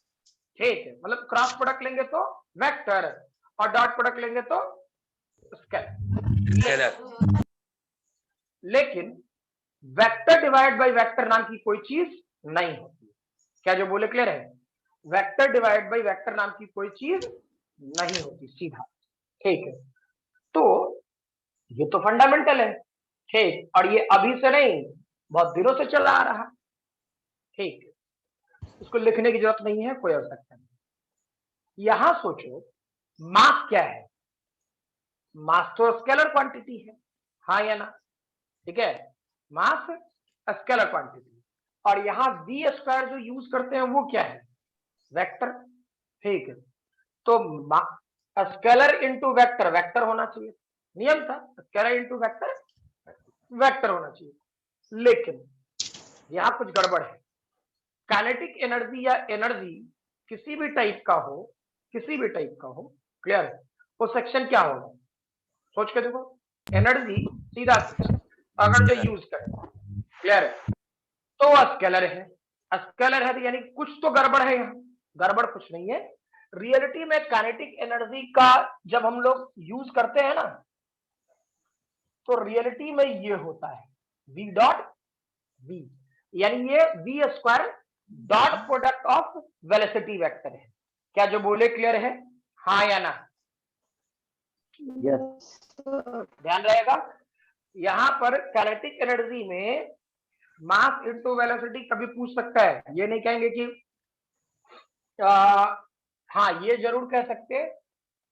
ठीक है, मतलब क्रॉस प्रोडक्ट लेंगे तो वेक्टर और डॉट प्रोडक्ट लेंगे तो स्केलर। लेकिन वेक्टर डिवाइड बाय वेक्टर नाम की कोई चीज नहीं होती। क्या जो बोले क्लियर है? वेक्टर डिवाइड बाय वेक्टर नाम की कोई चीज नहीं होती, सीधा, ठीक है। तो ये तो फंडामेंटल है, ठीक, और ये अभी से नहीं बहुत दिनों से चला आ रहा, ठीक, इसको लिखने की जरूरत नहीं है, कोई आवश्यकता नहीं। यहां सोचो, मास क्या है? मास तो स्केलर क्वांटिटी है, हाँ या ना? ठीक है, मास स्केलर क्वांटिटी, और यहाँ वी स्क्वायर जो यूज करते हैं वो क्या है? वेक्टर, ठीक है। तो स्केलर इनटू वेक्टर, वेक्टर होना चाहिए, नियम था, स्केलर इनटू वेक्टर, वेक्टर होना चाहिए। लेकिन यहाँ कुछ गड़बड़ है। काइनेटिक एनर्जी या एनर्जी किसी भी टाइप का हो, किसी भी टाइप का हो, क्लियर है, वो सेक्शन क्या होगा? सोच के देखो, एनर्जी सीधा अगर जो यूज करें, क्लियर है, तो स्केलर है, स्केलर है, तो यानी कुछ तो गड़बड़ है। यहाँ गड़बड़ कुछ नहीं है। रियलिटी में काइनेटिक एनर्जी का जब हम लोग यूज करते हैं ना, तो रियलिटी में ये होता है v डॉट v, यानी ये v square dot product of velocity vector है। क्या जो बोले क्लियर है, हाँ या ना?
यस।
ध्यान रहेगा, यहां पर काइनेटिक एनर्जी में मास इनटू वेलोसिटी कभी पूछ सकता है, ये नहीं कहेंगे कि हाँ ये जरूर कह सकते हैं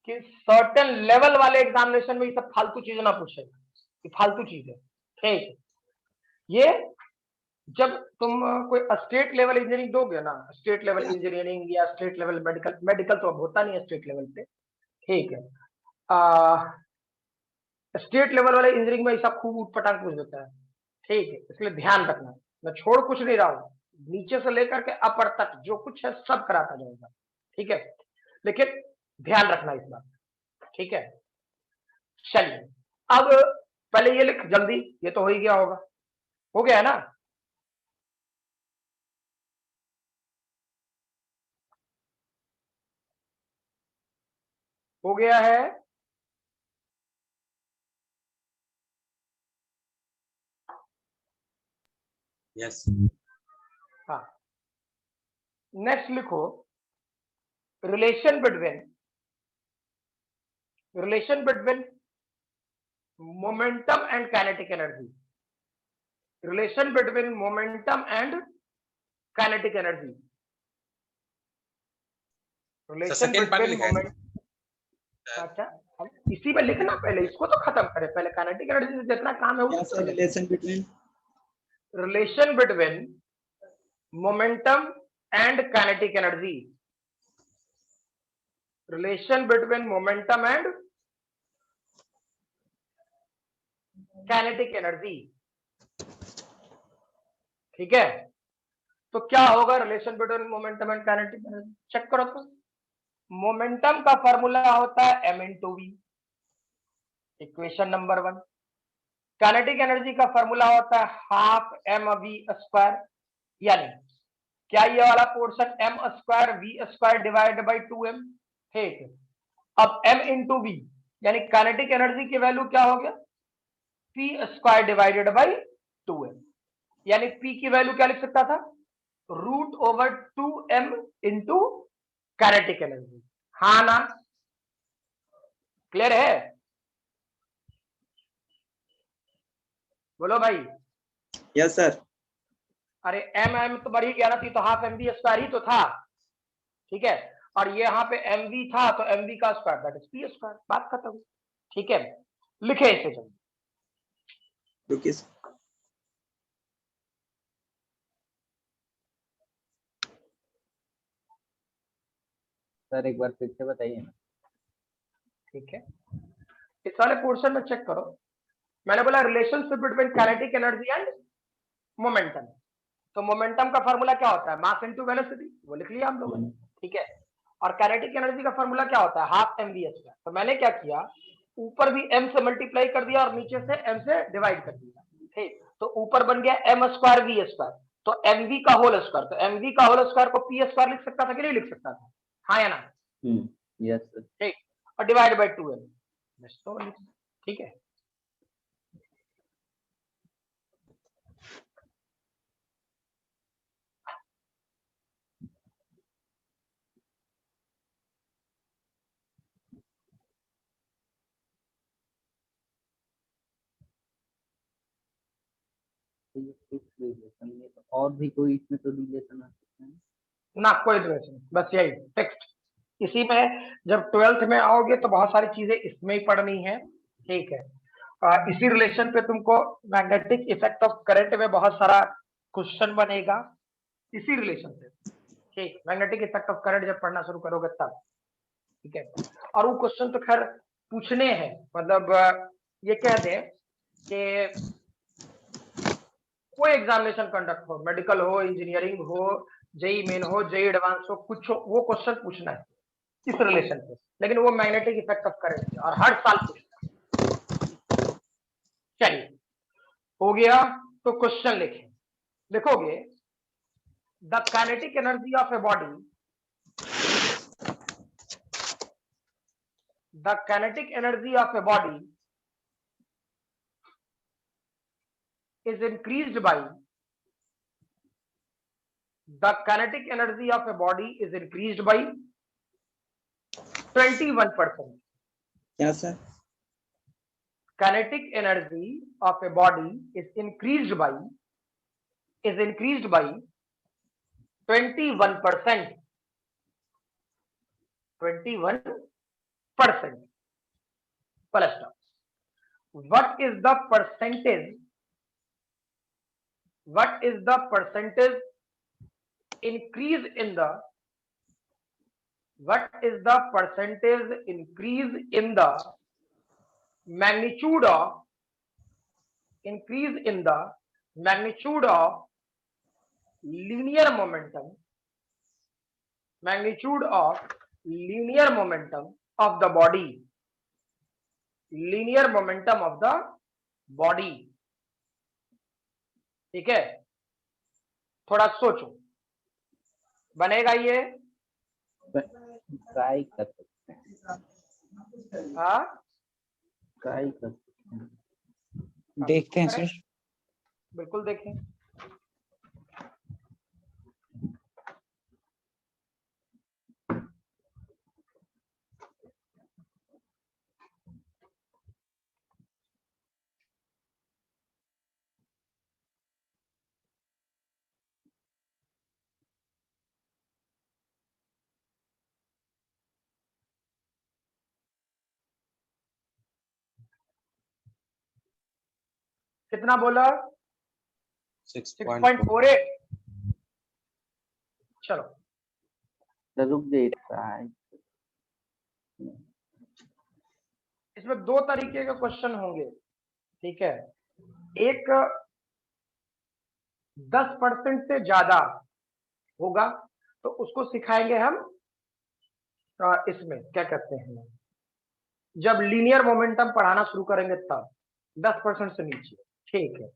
कि सर्टेन लेवल वाले एग्जामिनेशन में ये सब फालतू चीज ना पूछेगा, ये फालतू चीज है। ठीक है, ये जब तुम कोई स्टेट लेवल इंजीनियरिंग दोगे ना, स्टेट लेवल इंजीनियरिंग या स्टेट लेवल मेडिकल, मेडिकल तो अब होता नहीं है स्टेट लेवल पे, ठीक है, स्टेट लेवल वाले इंजीनियरिंग में ऐसा खूब उठपटांग पूछ देता है। ठीक है, इसलिए ध्यान रखना, मैं छोड़ कुछ नहीं रहा हूँ, नीचे से लेकर के अपर तक जो कुछ है सब कराता जाएगा। ठीक है, लेकिन ध्यान रखना इस बात, ठीक है। चलिए अब पहले ये लिख जल्दी, ये तो हो ही गया होगा, हो गया है ना। हो गया है,
यस
हाँ। नेक्स्ट लिखो relation between momentum and kinetic energy, relation between momentum and kinetic energy, relation
second part
between
लिखा है
मोमेंट। अच्छा, हम इसी में लिखना, पहले इसको तो खत्म करें, पहले काइनेटिक एनर्जी से जितना काम है
क्या sir relation between
momentum and kinetic energy, relation between momentum and kinetic energy. ठीक है, तो क्या होगा relation between momentum and kinetic energy, check करो तो। मोमेंटम का फॉर्मूला होता है m into v, equation number 1। Kinetic energy का फॉर्मूला होता है हाफ एम वी स्क्वायर, यानी क्या ये वाला portion m square v square divide by 2m। ठीक है, अब m इंटू वी यानी काइनेटिक एनर्जी की वैल्यू क्या हो गया, p square divided by 2m, यानी p की वैल्यू क्या लिख सकता था, root over 2m into kinetic energy. हाँ ना, क्लियर है, बोलो भाई।
Yes sir.
अरे एम तो बढ़ ही गया ना, तो हाफ एम बी स्क्वायर ही तो था। ठीक है, और ये यहाँ पे एम वी था तो एम वी का square that is P square, बात खत्म। ठीक है, लिखे इसे जल्दी।
रुकिए
सर एक बार फिर से बताइए ना।
ठीक है, इस वाले पोर्शन में चेक करो, मैंने बोला relationship between kinetic energy and momentum, तो मोमेंटम का फॉर्मूला क्या होता है, मास इनटू वेलोसिटी, वो लिख लिया हम लोगों ने। ठीक है, और काइनेटिक एनर्जी का फॉर्मूला क्या होता है, हाफ एम वी स्क्वायर। तो मैंने क्या किया, ऊपर भी m से मल्टीप्लाई कर दिया और नीचे से m से डिवाइड कर दिया। ठीक, तो ऊपर बन गया m स्क्वायर वी स्क्वायर, तो mv का होल स्क्वायर, तो mv का होल स्क्वायर को p स्क्वायर लिख सकता था कि नहीं लिख सकता था, हाँ या ना।
Yes sir.
ठीक, और डिवाइड बाय 2m, बस तो लिख, ठीक है।
रिलेशन में तो और भी कोई इसमें तो रिलेशन आ सकते हैं
ना, कोई रिलेशन, बस यही टेक्स्ट। इसी में जब 12th में आओगे तो बहुत सारी चीजें इसमें ही पढ़नी है। ठीक है, इसी रिलेशन पे तुमको मैग्नेटिक इफेक्ट ऑफ करंट में बहुत सारा क्वेश्चन बनेगा इसी रिलेशन पे। ठीक, मैग्नेटिक इफेक्ट ऑफ करंट जब पढ़ना शुरू करोगे तब। ठीक है, और वो क्वेश्चन तो खैर पूछने हैं, मतलब ये कह दें कि कोई एग्जामिनेशन कंडक्ट हो, मेडिकल हो, इंजीनियरिंग हो, जेई मेन हो, जेई एडवांस हो, कुछ हो, वो क्वेश्चन पूछना है इस रिलेशन पे, लेकिन वो मैग्नेटिक इफेक्ट ऑफ करंट से, और हर साल पूछना है। चलिए, हो गया, तो क्वेश्चन लिखें, लिखोगे the kinetic energy of a body, the kinetic energy of a body is increased by, the kinetic energy of a body is increased by 21%.
क्या sir,
Kinetic energy of a body is increased by is increased by 21%. 21%. Plus stop. What is the percentage? What is the percentage increase in the? What is the percentage increase in the magnitude of? Increase in the magnitude of linear momentum. Magnitude of linear momentum of the body. Linear momentum of the body. ठीक है, थोड़ा सोचो, बनेगा ये?
ट्राई कर सकते हैं,
हाँ,
ट्राई कर सकते हैं।
देखते हैं सर।
बिल्कुल देखें। कितना बोला? 6.48। चलो
तो रुक जाइए, ट्राई।
इसमें दो तरीके के क्वेश्चन होंगे, ठीक है। एक 10% से ज्यादा होगा तो उसको सिखाएंगे हम इसमें क्या कहते हैं, जब लीनियर मोमेंटम पढ़ाना शुरू करेंगे तब। 10% से नीचे, ठीक है।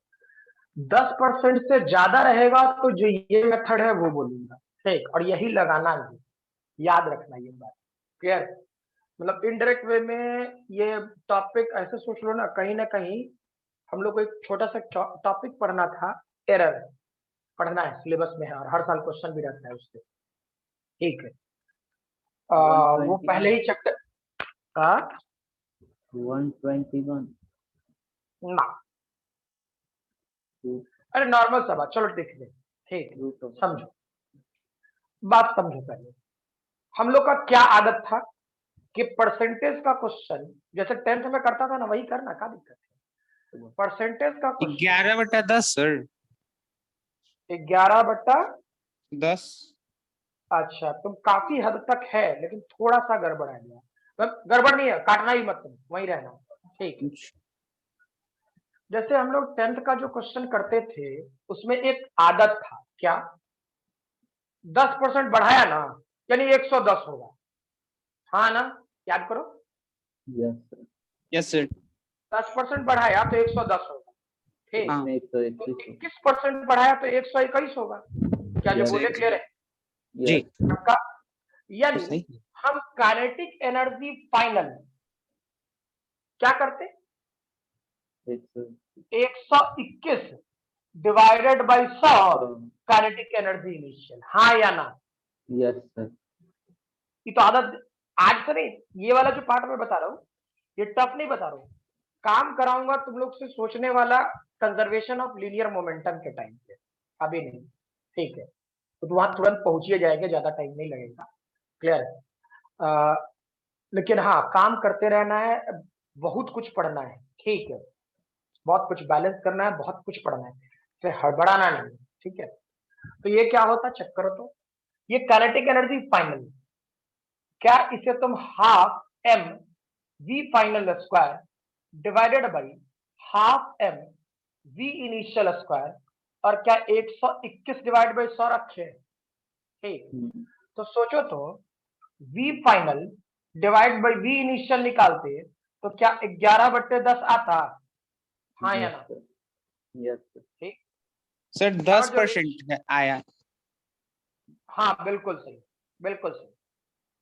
10% से ज्यादा रहेगा तो जो ये मेथड है वो बोलूंगा, ठीक। और यही लगाना है, याद रखना ये बात, क्लियर। मतलब इनडायरेक्ट वे में ये टॉपिक ऐसे सोच लो ना कहीं हम लोग को एक छोटा सा टॉपिक पढ़ना था, एरर पढ़ना है, सिलेबस में है और हर साल क्वेश्चन भी रहता है उससे, ठीक है। वो पहले ही चैप्टर
121
ना, अरे नॉर्मल सा बात, चलो देख ले, ठीक है। समझो बात, समझो पहले हम लोग का क्या आदत था कि परसेंटेज का क्वेश्चन जैसे 10th में करता था ना, वही करना, क्या दिक्कत है। परसेंटेज का
11/10 सर।
11/10। अच्छा, तुम काफी हद तक है, लेकिन थोड़ा सा गड़बड़ आ गया। तो गड़बड़ नहीं है, काटना ही मत, तुम वही रहना, ठीक है। जैसे हम लोग 10th का जो क्वेश्चन करते थे उसमें एक आदत था, क्या? 10% बढ़ाया ना यानी 110 होगा, हाँ ना, याद करो।
Yes sir.
10% बढ़ाया तो 110 होगा, ठीक।
हाँ।
21% बढ़ाया तो 121 होगा, क्या जो बोले क्लियर है?
जी।
यानी हम काइनेटिक एनर्जी फाइनल क्या करते? 121 divided by 100 kinetic energy initial, हाँ या ना?
Yes sir.
ये तो आदत आज से नहीं, ये वाला जो पार्ट मैं बता रहा हूँ ये टफ नहीं बता रहा हूँ, काम कराऊंगा तुम लोग से सोचने वाला कंजर्वेशन ऑफ लीनियर मोमेंटम के टाइम पे, अभी नहीं, ठीक है। तो वहां तुरंत पहुंचिए जाएंगे, ज्यादा टाइम नहीं लगेगा, क्लियर है। लेकिन हाँ, काम करते रहना है, बहुत कुछ पढ़ना है, ठीक है। बहुत कुछ बैलेंस करना है, बहुत कुछ पढ़ना है, फिर हड़बड़ाना नहीं, ठीक है। तो ये क्या होता, चेक करो तो, ये काइनेटिक एनर्जी फाइनल, क्या इसे तुम half m v final square divided by half m v initial square, और क्या 121 डिवाइड बाई 100 रखे, ठीक। तो सोचो तो v final divide by v initial निकालते तो क्या 11/10 आता, हाँ या ना?
यस
ठीक
सर 10% आया।
हाँ बिल्कुल सही, बिल्कुल सही,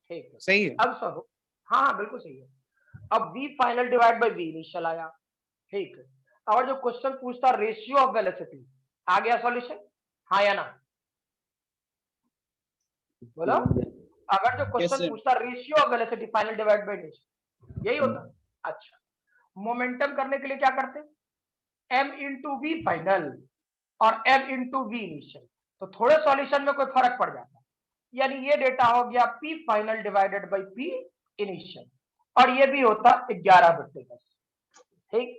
ठीक है।
सही है।
अब सब हाँ बिल्कुल सही है। अब v final divide by v initial आया, ठीक है। और जो क्वेश्चन पूछता रेशियो ऑफ वेलोसिटी, आ गया सॉल्यूशन, हाँ या ना? बोलो, अगर जो क्वेश्चन पूछता ratio of velocity final divide by initial, यही होता। अच्छा, मोमेंटम करने के लिए क्या करते? m इंटू वी फाइनल, और m इंटू वी इनिशियल, तो थोड़े सॉल्यूशन में कोई फर्क पड़ जाता है। यानी ये डेटा हो गया P final divided by P initial, और ये भी होता 11/10। ठीक,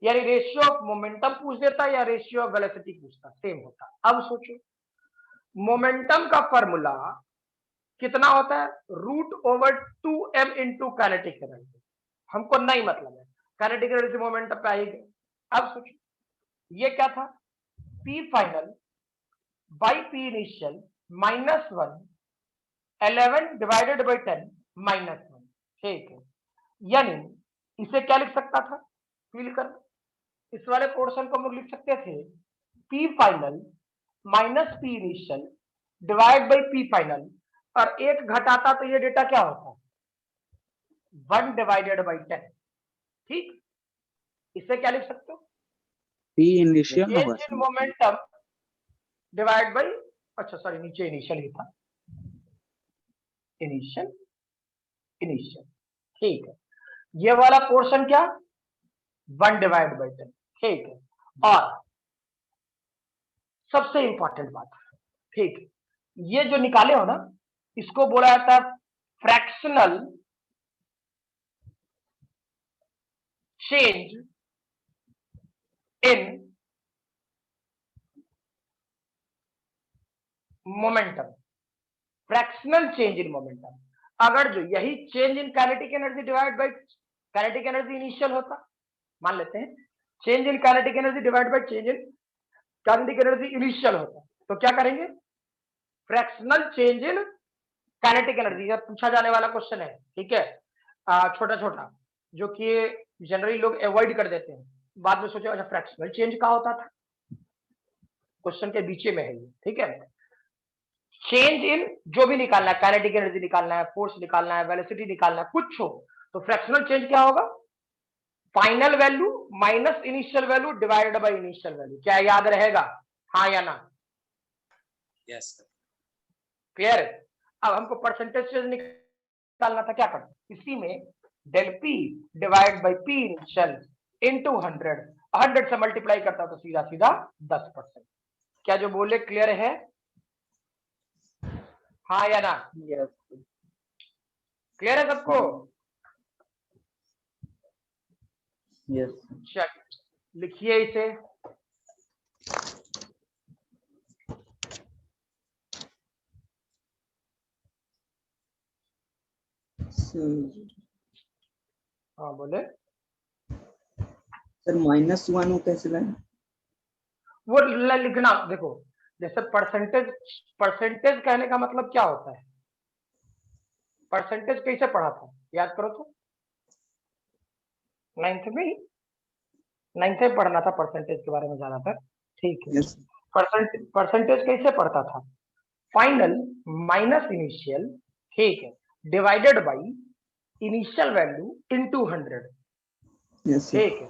यानी रेशियो ऑफ मोमेंटम पूछ देता या रेशियो ऑफ वेलोसिटी पूछता, सेम होता। अब सोचो, मोमेंटम का फॉर्मूला कितना होता है, √2m इंटू काइनेटिक एनर्जी। हमको नहीं मतलब है, काइनेटिक एनर्जी मोमेंटम पे आएगी। अब सोचो, ये क्या था, P final by P initial -1 11 divided by 10 -1। ठीक है, यानी इसे क्या लिख सकता था, फील कर, इस वाले पोर्शन को हम लोग लिख सकते थे P final minus P initial divide by P final, और एक घटाता तो ये डेटा क्या होता, 1 डिवाइडेड बाई 10। ठीक, इसे क्या लिख सकते हो,
P इनिशियल
चेंज
होगा
इन मोमेंटम डिवाइड बाई, अच्छा सॉरी नीचे इनिशियल ही था, इनिशियल इनिशियल। ठीक है, ये वाला पोर्शन क्या, 1 डिवाइड बाई 10। ठीक है, और सबसे इंपॉर्टेंट बात, ठीक, ये जो निकाले हो ना, इसको बोला जाता है fractional change in momentum. Fractional change in momentum, अगर जो यही change in kinetic energy divide by kinetic energy initial होता, मान लेते हैं change in kinetic energy divide by change in kinetic energy initial होता, तो क्या करेंगे, fractional change in kinetic energy. यह पूछा जाने वाला क्वेश्चन है, ठीक है, छोटा छोटा, जो कि जनरली लोग अवॉइड कर देते हैं, बाद में सोचे अच्छा फ्रैक्शनल चेंज का होता था, क्वेश्चन के बीच में है ये। ठीक है, चेंज इन जो भी निकालना है, काइनेटिक एनर्जी निकालना है, फोर्स निकालना है, वेलोसिटी निकालना है, कुछ हो, तो फ्रैक्शनल चेंज क्या होगा, final value minus initial value divided by initial value. क्या याद रहेगा, हाँ या ना,
यस सर।
क्लियर है। अब हमको परसेंटेज चेंज निकालना था, क्या करना, इसी में del p divide by p initial into 100 से मल्टीप्लाई करता तो सीधा सीधा 10%। क्या जो बोले क्लियर है, हाँ या ना,
यस
क्लियर है सबको,
यस
चलिए लिखिए इसे, हाँ बोले,
सर -1 वो कैसे लाए?
वो लिखना, देखो जैसे परसेंटेज कहने का मतलब क्या होता है, परसेंटेज कैसे पढ़ा था, याद करो तो, 9th में पढ़ना था, परसेंटेज के बारे में जाना था। ठीक है,
यस
परसेंटेज कैसे पढ़ता था, फाइनल माइनस इनिशियल, ठीक है, divided by initial value into 100।
Yes sir.
ठीक है,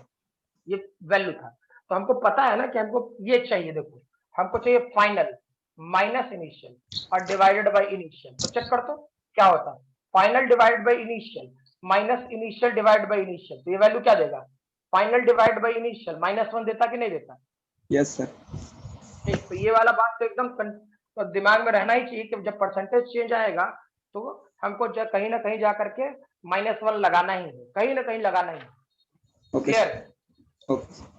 ये वैल्यू था, तो हमको पता है ना कि हमको ये चाहिए, देखो हमको चाहिए फाइनल माइनस इनिशियल और डिवाइडेड बाय इनिशियल, तो चेक कर दो क्या होता है, final divide by initial minus initial divide by initial, तो ये वैल्यू क्या देगा, फाइनल डिवाइड बाय इनिशियल -1 देता कि नहीं देता।
Yes sir.
ठीक, तो ये वाला बात तो एकदम तो दिमाग में रहना ही चाहिए कि जब परसेंटेज चेंज आएगा तो हमको कहीं ना कहीं जा करके -1 लगाना ही है, कहीं ना कहीं लगाना ही है।
Okay
clear,
okay.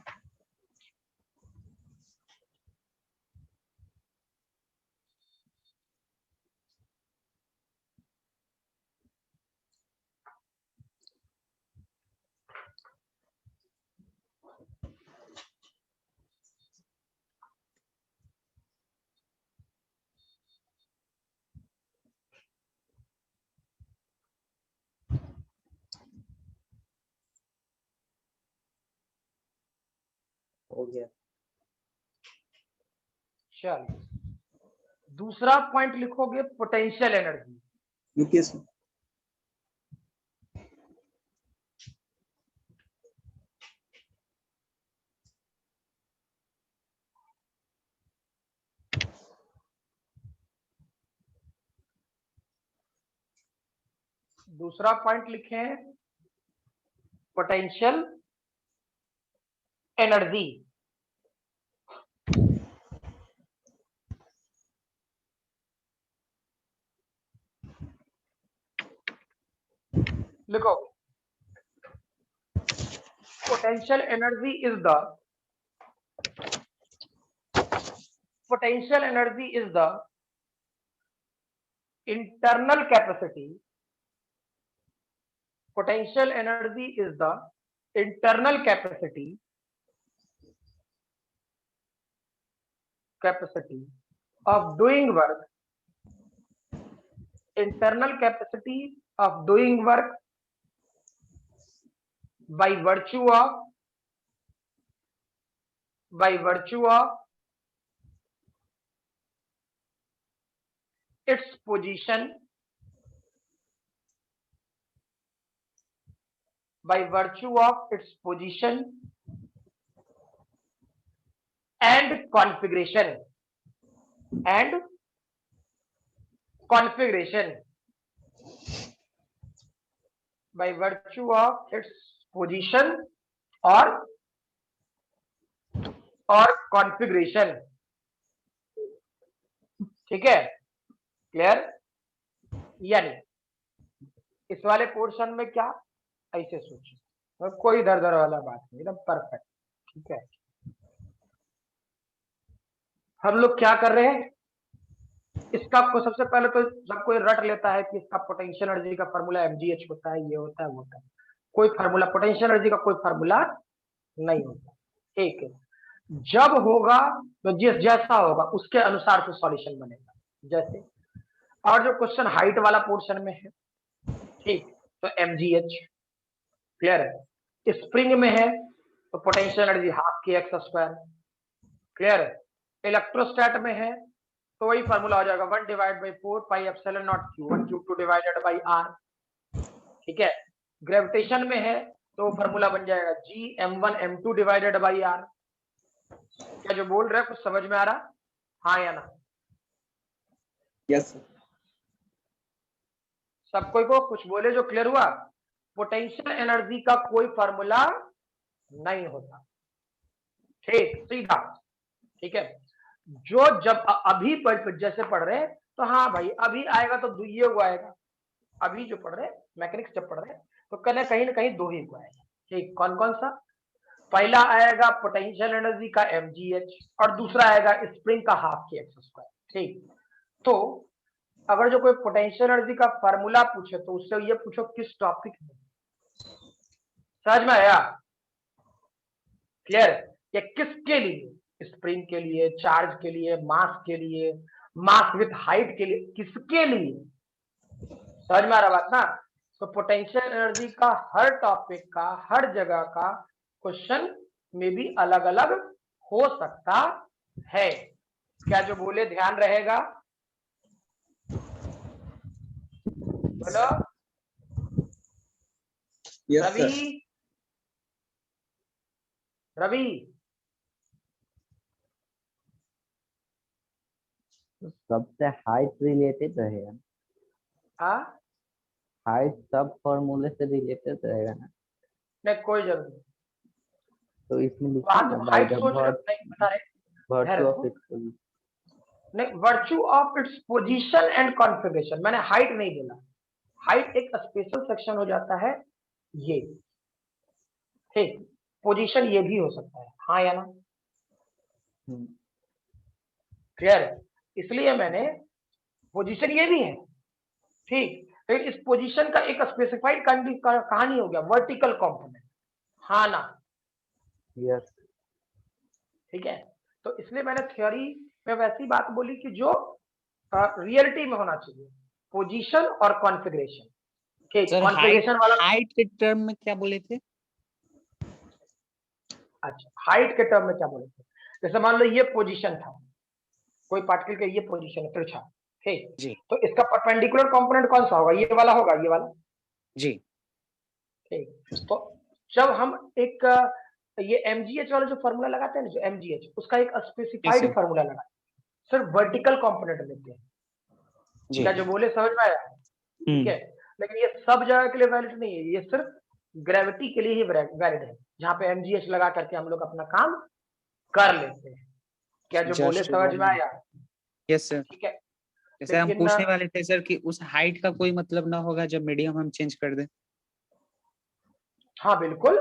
हो गया।
चलिए दूसरा पॉइंट लिखोगे पोटेंशियल एनर्जी।
रुकिए सर।
दूसरा पॉइंट लिखे हैं पोटेंशियल एनर्जी। लिखो, potential energy is the internal capacity. Potential energy is the internal capacity of doing work. Internal capacity of doing work by virtue of its position, and configuration, by virtue of its position or configuration. ठीक है, क्लियर? यानी इस वाले पोर्शन में क्या ऐसे सोचिए, कोई दर दर वाला बात नहीं, एकदम परफेक्ट। ठीक है, हम लोग क्या कर रहे हैं, इसका को सबसे पहले तो जब कोई रट लेता है कि इसका पोटेंशियल एनर्जी का फार्मूला mgh होता है, ये होता है, वो होता है, कोई फार्मूला पोटेंशियल एनर्जी का कोई फार्मूला नहीं होता। ठीक है, जब होगा तो जैसा होगा उसके अनुसार से सॉल्यूशन बनेगा। जैसे और जो क्वेश्चन हाइट वाला पोर्शन में है, ठीक, तो mgh क्लियर है। स्प्रिंग में है तो potential energy half kx², clear है। इलेक्ट्रोस्टैट में है तो वही फार्मूला हो जाएगा 1/4 pi epsilon not q1 q2 divided by r। ठीक है, ग्रेविटेशन में है तो फार्मूला बन जाएगा g m1 m2 divided by r। क्या जो बोल रहे हैं कुछ समझ में आ रहा? हाँ या ना?
Yes sir.
सब कोई को कुछ बोले जो क्लियर हुआ? पोटेंशियल एनर्जी का कोई फार्मूला नहीं होता। ठीक, सीधा। ठीक है, जो जब अभी जैसे पढ़ रहे हैं तो हाँ भाई अभी आएगा तो दुइये को आएगा। अभी जो पढ़ रहे हैं मैकेनिक्स जब पढ़ रहे हैं तो कहीं ना कहीं दो ही को आएगा। ठीक, कौन कौन सा? पहला आएगा पोटेंशियल एनर्जी का mgh और दूसरा आएगा स्प्रिंग का हाफ kx²। ठीक, तो अगर जो कोई पोटेंशियल एनर्जी का फार्मूला पूछे तो उससे ये पूछो किस टॉपिक में, समझ में आया? क्लियर? ये किसके लिए? स्प्रिंग के लिए, चार्ज के लिए, मास के लिए, मास विथ हाइट के लिए, किसके लिए? समझ में आ रहा बात ना? तो पोटेंशियल एनर्जी का हर टॉपिक का, हर जगह का क्वेश्चन में भी अलग अलग हो सकता है। क्या जो बोले ध्यान रहेगा? बोलो
यस
रवि।
सर।
रवि
सबसे हाइट रिलेटेड रहेगा,
हाँ,
हाइट सब फॉर्मूले से रिलेटेड रहेगा ना,
नहीं कोई जरूरत नहीं।
तो इसमें
वहां तो हाइट सोच रहे नहीं बता रहे,
वर्चू ऑफ इट्स
नहीं, virtue of its position and configuration. मैंने हाइट नहीं बोला, हाइट एक स्पेशल सेक्शन हो जाता है ये। ठीक, पोजीशन ये भी हो सकता है, हाँ या ना? क्लियर है? इसलिए मैंने पोजीशन ये भी है। ठीक, लेकिन इस पोजीशन का एक स्पेसिफाइड कहानी हो गया वर्टिकल कंपोनेंट, हाँ ना?
यस।
ठीक है, तो इसलिए मैंने थ्योरी में वैसी बात बोली कि जो रियलिटी में होना चाहिए, पोजीशन और कॉन्फ़िगरेशन। ठीक,
सर
कॉन्फ़िगरेशन वाला
हाइट के टर्म में क्या बोले थे?
अच्छा, हाइट के टर्म में क्या बोले थे? जैसे मान लो ये पोजीशन था, कोई पार्टिकल का ये पोजीशन है तिरछा, ठीक
जी।
तो इसका परपेंडिकुलर कंपोनेंट कौन सा होगा? ये वाला होगा, ये वाला।
जी।
ठीक, तो जब हम एक ये mgh वाला जो फार्मूला लगाते हैं ना, जो mgh, उसका एक स्पेसिफाइड फार्मूला लगाते हैं, सिर्फ वर्टिकल कंपोनेंट लेते हैं। क्या जो बोले समझ में आया? ठीक है, लेकिन ये सब जगह के लिए वैलिड नहीं है, ये सिर्फ ग्रेविटी के लिए ही वैलिड है, जहाँ पे mgh लगा करके हम लोग अपना काम कर लेते हैं। क्या जो बोले समझ में आया?
Yes sir.
ठीक है,
जैसे हम पूछने वाले थे सर कि उस हाइट का कोई मतलब ना होगा जब मीडियम हम चेंज कर दें।
हाँ बिल्कुल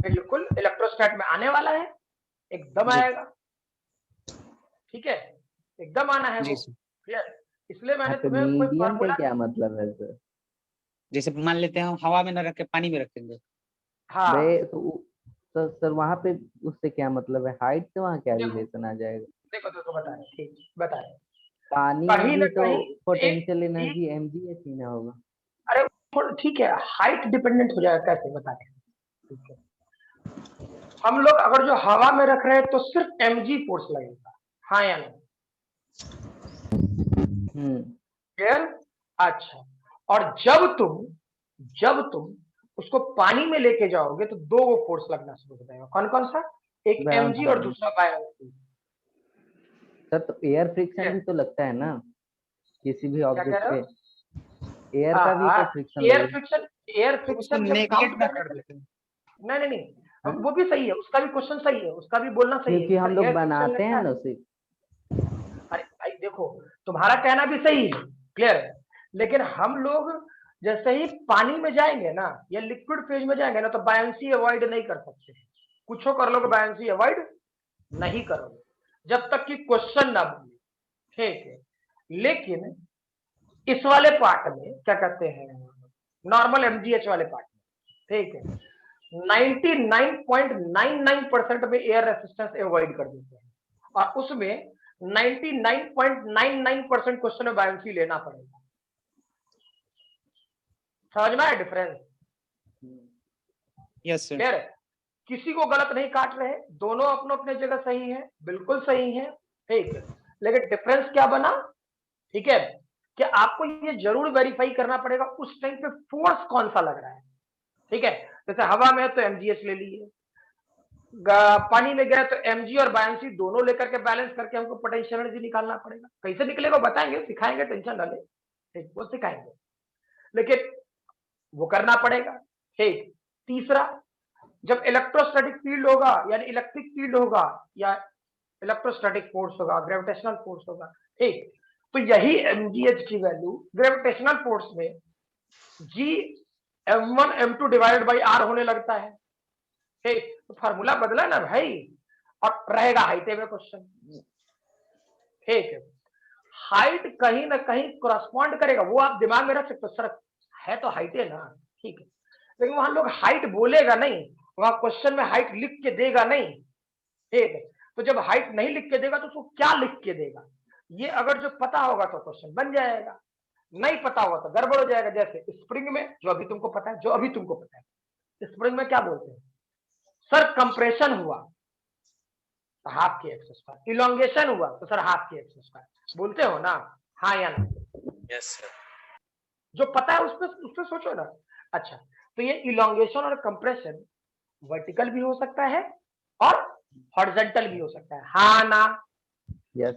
बिल्कुल, इलेक्ट्रोस्टैट में आने वाला है, एकदम
जी।
आएगा। ठीक है, एकदम आना है
जी
वो।
सर।
क्लियर? इसलिए मैंने
यहाँ पे
तुम्हें कोई
मीडियम का
फार्मूला,
क्या मतलब है सर?
जैसे मान लेते हैं हम हवा में न रख के पानी में रख देंगे।
हाँ
वे तो सर वहाँ पे उससे क्या मतलब है? हाइट से वहाँ क्या
देखो
रिलेशन आ जाएगा?
देखो देखो बता रहे, ठीक बता रहे।
पानी में
कहीं
भी
ना
तो
कहीं
पोटेंशियल
एक,
एनर्जी mgh ही ना होगा।
अरे ठीक है, हाइट डिपेंडेंट हो जाएगा, कैसे बता रहे। ठीक है, हम लोग अगर जो हवा में रख रहे हैं तो सिर्फ mg फोर्स लगेगा, हाँ या नहीं? क्लियर? अच्छा, और जब तुम उसको पानी में लेके जाओगे तो दो वो फोर्स लगना शुरू हो जाएगा। कौन कौन सा? एक mg और दूसरा बायोएक्टिव।
सर तो एयर फ्रिक्शन भी तो लगता है ना किसी भी
क्या कह
ऑब्जेक्ट
रहे
पे?
हो?
एयर का भी तो फ्रिक्शन
एयर
लगेगा।
फ्रिक्शन, एयर
तो उसको
फ्रिक्शन जब
नेगलेक्ट
काउंट
ना
करने
कर
का,
देते हैं।
नहीं नहीं नहीं,
हाँ?
वो भी सही है, उसका भी क्वेश्चन सही है, उसका भी बोलना सही है
क्योंकि
कि
हम
सर
लोग
एयर फ्रिक्शन
बनाते
लगता
हैं
है।
ना उसे।
अरे भाई देखो, तुम्हारा कहना भी सही है, क्लियर है, लेकिन हम लोग जैसे ही पानी में जाएंगे ना या लिक्विड फेज में जाएंगे ना तो बायंसी अवॉइड नहीं कर सकते। कुछ कर लोगे बायंसी अवॉइड नहीं करोगे जब तक कि क्वेश्चन ना बोले। ठीक है, लेकिन इस वाले पार्ट में क्या कहते हैं, नॉर्मल mgh वाले पार्ट में, ठीक है, 99.99% में एयर रेसिस्टेंस अवॉइड कर देते हैं और उसमें 99.99% क्वेश्चन में बायोसी लेना पड़ेगा। समझ में आया डिफरेंस?
Yes sir.
क्लियर है? किसी को गलत नहीं काट रहे, दोनों अपने अपने जगह सही है, बिल्कुल सही है। ठीक है, लेकिन डिफरेंस क्या बना? ठीक है, कि आपको ये जरूर वेरीफाई करना पड़ेगा उस टाइम पे फोर्स कौन सा लग रहा है। ठीक है, जैसे हवा में है तो mgh ले लीजिए, पानी में गए तो mg और बायंसी दोनों लेकर के बैलेंस करके हमको पोटेंशियल एनर्जी निकालना पड़ेगा। कैसे निकलेगा बताएंगे, सिखाएंगे, टेंशन ना ले, ठीक, वो सिखाएंगे, लेकिन वो करना पड़ेगा। ठीक, तीसरा, जब इलेक्ट्रोस्टैटिक फील्ड होगा यानी इलेक्ट्रिक फील्ड होगा या इलेक्ट्रोस्टैटिक फोर्स होगा, ग्रेविटेशनल फोर्स होगा, ठीक, तो यही mgh की वैल्यू ग्रेविटेशनल फोर्स में g m1 m2 divided by r होने लगता है। ठीक, तो फार्मूला बदला ना भाई, और रहेगा हाइट में क्वेश्चन। ठीक है, हाइट कहीं ना कहीं कोरस्पॉन्ड करेगा, वो आप दिमाग में रख सकते हो, सर है तो हाइट है ना, ठीक है, लेकिन वहां लोग हाइट बोलेगा नहीं, वहां क्वेश्चन में हाइट लिख के देगा नहीं। ठीक है, तो जब हाइट नहीं लिख के देगा तो उसको क्या लिख के देगा, ये अगर जो पता होगा तो क्वेश्चन बन जाएगा, नहीं पता होगा तो गड़बड़ हो जाएगा। जैसे स्प्रिंग में जो अभी तुमको पता है, स्प्रिंग में क्या बोलते हैं, सर कंप्रेशन हुआ तो हाफ के एक्स स्क्वायर, इलोंगेशन हुआ तो सर हाफ के एक्स स्क्वायर, बोलते हो ना, हाँ या ना?
Yes sir.
जो पता है उस पर सोचो ना। अच्छा, तो ये इलोंगेशन और कंप्रेशन वर्टिकल भी हो सकता है और हॉरिजॉन्टल भी हो सकता है, हाँ ना?
यस।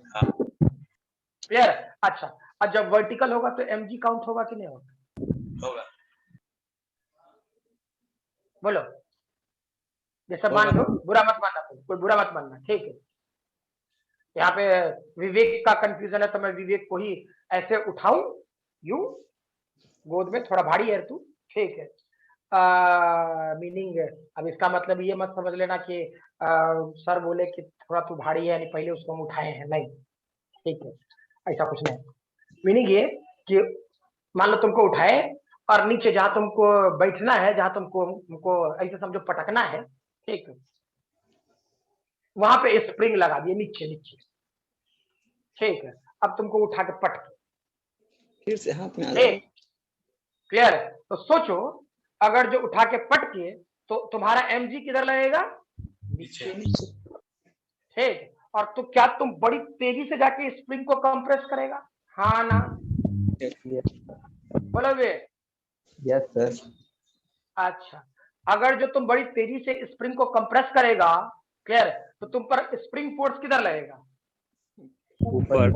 क्लियर? अच्छा, और जब वर्टिकल होगा तो mg काउंट होगा कि नहीं होगा?
होगा।
बोलो, जैसे मान लो, बुरा मत मानना, कोई बुरा मत मानना, ठीक है, यहाँ पे विवेक का कंफ्यूजन है तो मैं विवेक को ही ऐसे उठाऊं, यूं गोद में, थोड़ा भारी है तू, ठीक है, मीनिंग अब इसका मतलब ये मत समझ लेना कि सर बोले कि थोड़ा तू भारी है यानी पहले उसको हम उठाए हैं, नहीं, ठीक है, ऐसा कुछ नहीं। मीनिंग ये कि मान लो तुमको उठाए और नीचे जहां तुमको बैठना है, जहां तुमको ऐसे समझो पटकना है, ठीक है, वहां पे स्प्रिंग लगा दिए नीचे नीचे, ठीक है, अब तुमको उठा के पटके,
फिर से हाथ में आ जाएगा।
क्लियर है? तो सोचो, अगर जो उठा के पटके तो तुम्हारा mg किधर लगेगा? नीचे। ठीक, और तो क्या तुम बड़ी तेजी से जाके स्प्रिंग को कंप्रेस करेगा, हाँ ना? बोलो बे।
Yes sir.
अच्छा, अगर जो तुम बड़ी तेजी से स्प्रिंग को कंप्रेस करेगा, क्लियर, तो तुम पर स्प्रिंग फोर्स किधर लगेगा?
ऊपर।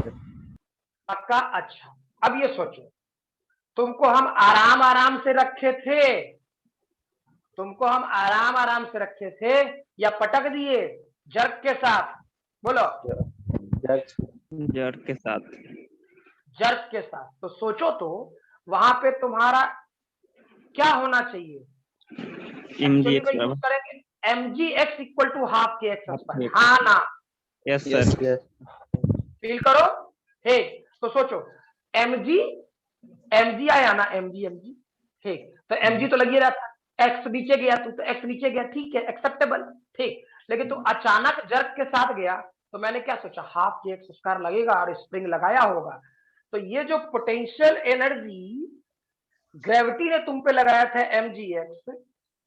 पक्का? अच्छा, अब ये सोचो, तुमको हम आराम आराम से रखे थे या पटक दिए जर्क के साथ? बोलो।
जड़ के साथ।
जर्क के साथ। तो सोचो तो वहां पे तुम्हारा क्या होना चाहिए?
mg
Actually
x
में यूज
बराबर
करेंगे mgx इक्वल टू हाफ के एक्स
Half
स्क्वायर।
kx।
हाँ ना,
yes
Yes,
sir
yes
feel करो। ठीक, तो सोचो mg आया ना, mg। ठीक, तो mg तो लगी रहता, x नीचे गया तो x नीचे गया, ठीक है, एक्सेप्टेबल। ठीक, लेकिन तो अचानक जर्क के साथ गया तो मैंने क्या सोचा, हाफ के एक्स स्क्वायर लगेगा और स्प्रिंग लगाया होगा। तो ये जो पोटेंशियल एनर्जी ग्रेविटी ने तुम पे लगाया था mgx,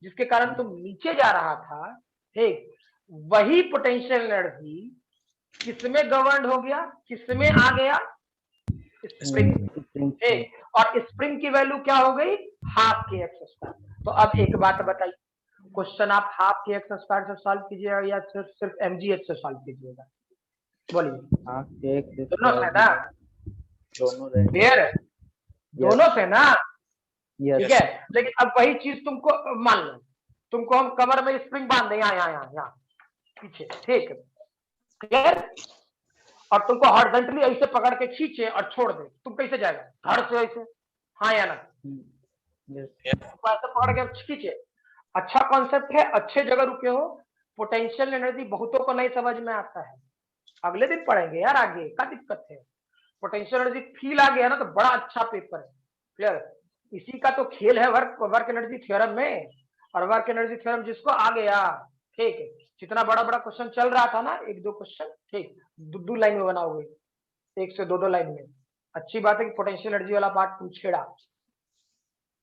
जिसके कारण तुम नीचे जा रहा था, ठीक, वही पोटेंशियल एनर्जी किसमें गवर्न हो गया, किसमें आ गया, स्प्रिंग। ठीक, और स्प्रिंग की वैल्यू क्या हो गई, हाफ के एक्स स्क्वायर। तो अब एक बात बताइए, क्वेश्चन आप हाफ के एक्स स्क्वायर से सॉल्व कीजिएगा या सिर्फ mgx से सॉल्व कीजिएगा, बोलिए।
हाफ के एक्स
दोनों से
स्क्वायर
ना,
दोनों रहेंगे।
क्लियर है, दोनों से ना,
यस
ठीक है। लेकिन अब वही चीज तुमको मान लो, तुमको हम कमर में स्प्रिंग बांध दें यहाँ पीछे, ठीक है, क्लियर, और तुमको हॉरिजॉन्टली ऐसे पकड़ के खींचे और छोड़ दे, तुम कैसे जाएगा, धड़ से ऐसे, हाँ या ना,
यस
ऐसे पकड़ के खींचे। अच्छा कॉन्सेप्ट है, अच्छे जगह रुके हो। पोटेंशियल एनर्जी बहुतों को नहीं समझ में आता है, अगले दिन पढ़ेंगे यार आगे, क्या दिक्कत है। पोटेंशियल एनर्जी फील आ गया ना तो बड़ा अच्छा पेपर है, क्लियर। इसी का तो खेल है वर्क एनर्जी थ्योरम में, और वर्क एनर्जी थ्योरम जिसको आ गया, ठीक है, जितना बड़ा बड़ा क्वेश्चन चल रहा था ना, एक दो क्वेश्चन, ठीक, दो लाइन में बनाओगे, एक से दो लाइन में। अच्छी बात है कि पोटेंशियल एनर्जी वाला पार्ट तुम छेड़ा,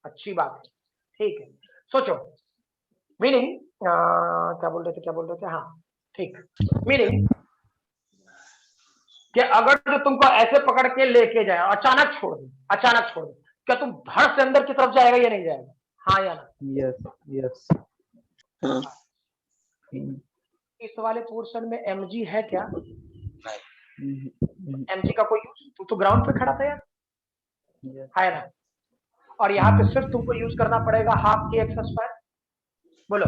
अच्छी बात है, ठीक है। सोचो मीनिंग, क्या बोल रहे थे, हाँ ठीक, मीनिंग कि अगर जो तुमको ऐसे पकड़ के लेके जाए, अचानक छोड़ दे, क्या तुम धड़ से अंदर की तरफ जाएगा या नहीं जाएगा, हाँ या ना?
यस यस
हाँ,
इस वाले पोर्शन में mg है क्या,
हम्म,
mg का कोई यूज, तू तो ग्राउंड पे खड़ा था यार,
यस
है ना। और यहाँ पे सिर्फ तुमको यूज करना पड़ेगा हाफ के एक्स स्क्वायर। बोलो